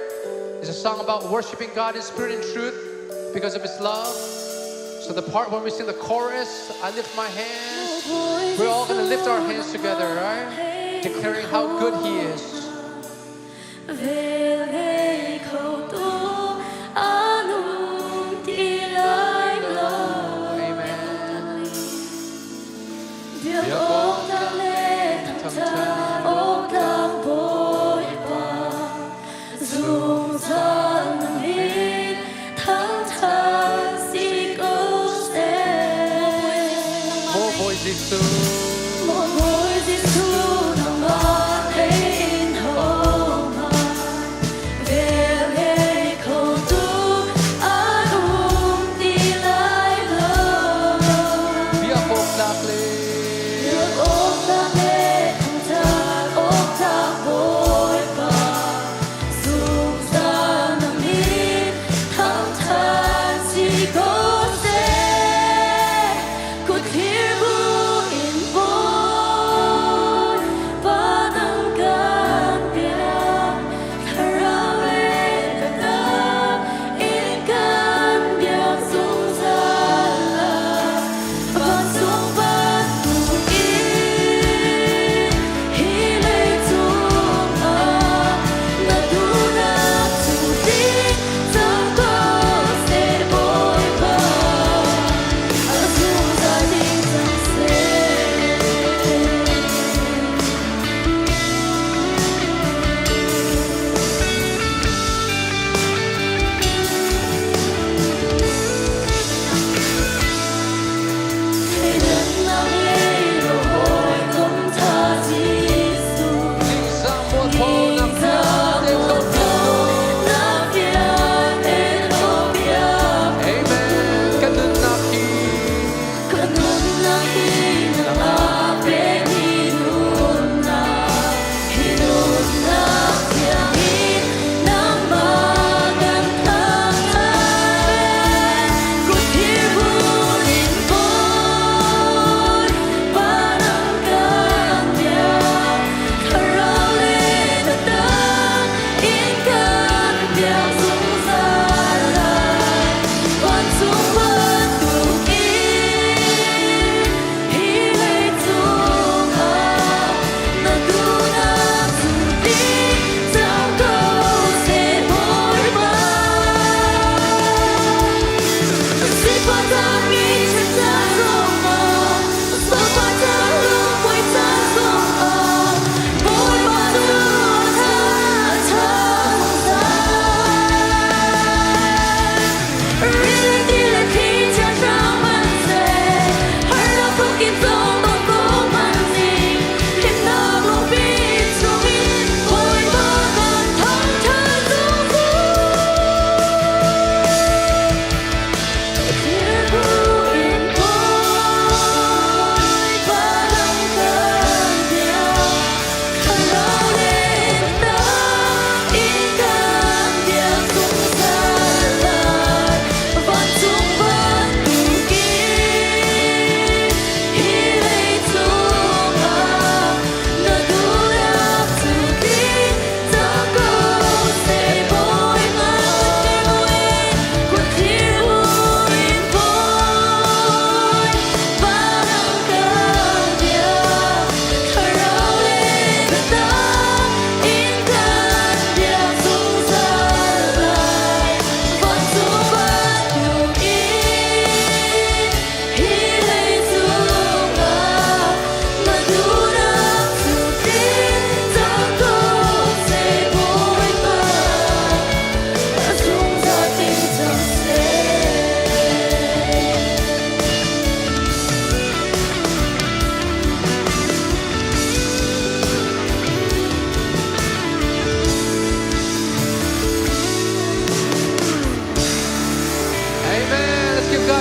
It's a song about worshiping God in spirit and truth because of His love. So the part when we sing the chorus, I lift my hands. We're all going to lift our hands together, right? Declaring how good He is.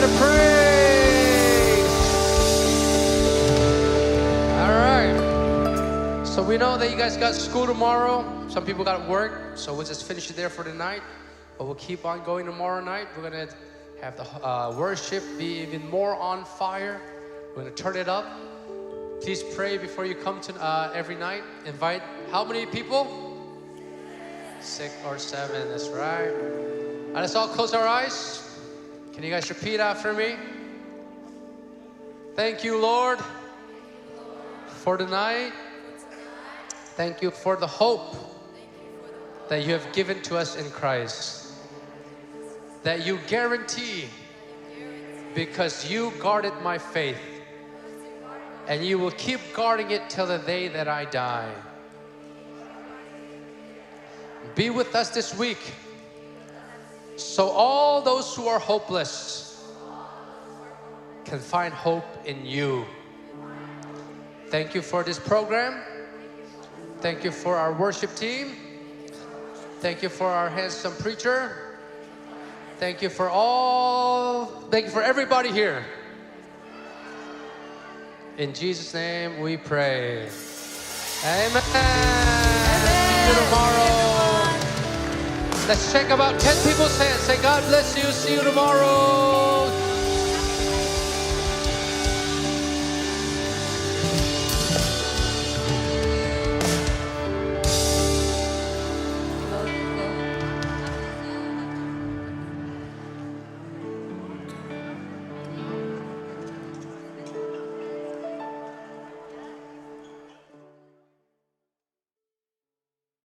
God a praise. All right. So we know that you guys got school tomorrow. Some people got work, so we'll just finish it there for tonight. But we'll keep on going tomorrow night. We're gonna have the worship be even more on fire. We're gonna turn it up. Please pray before you come to every night. Invite how many people? 6 or 7, that's right. And let's all close our eyes. Can you guys repeat after me? Thank you, Lord, for tonight. Thank you for the hope that you have given to us in Christ. That you guarantee, because you guarded my faith, and you will keep guarding it till the day that I die. Be with us this week, so all those who are hopeless can find hope in you. Thank you for this program. Thank you for our worship team. Thank you for our handsome preacher. Thank you for everybody here. In Jesus' name we pray. Amen. See you tomorrow. Let's shake about 10 people's hands. Say, God bless you. See you tomorrow.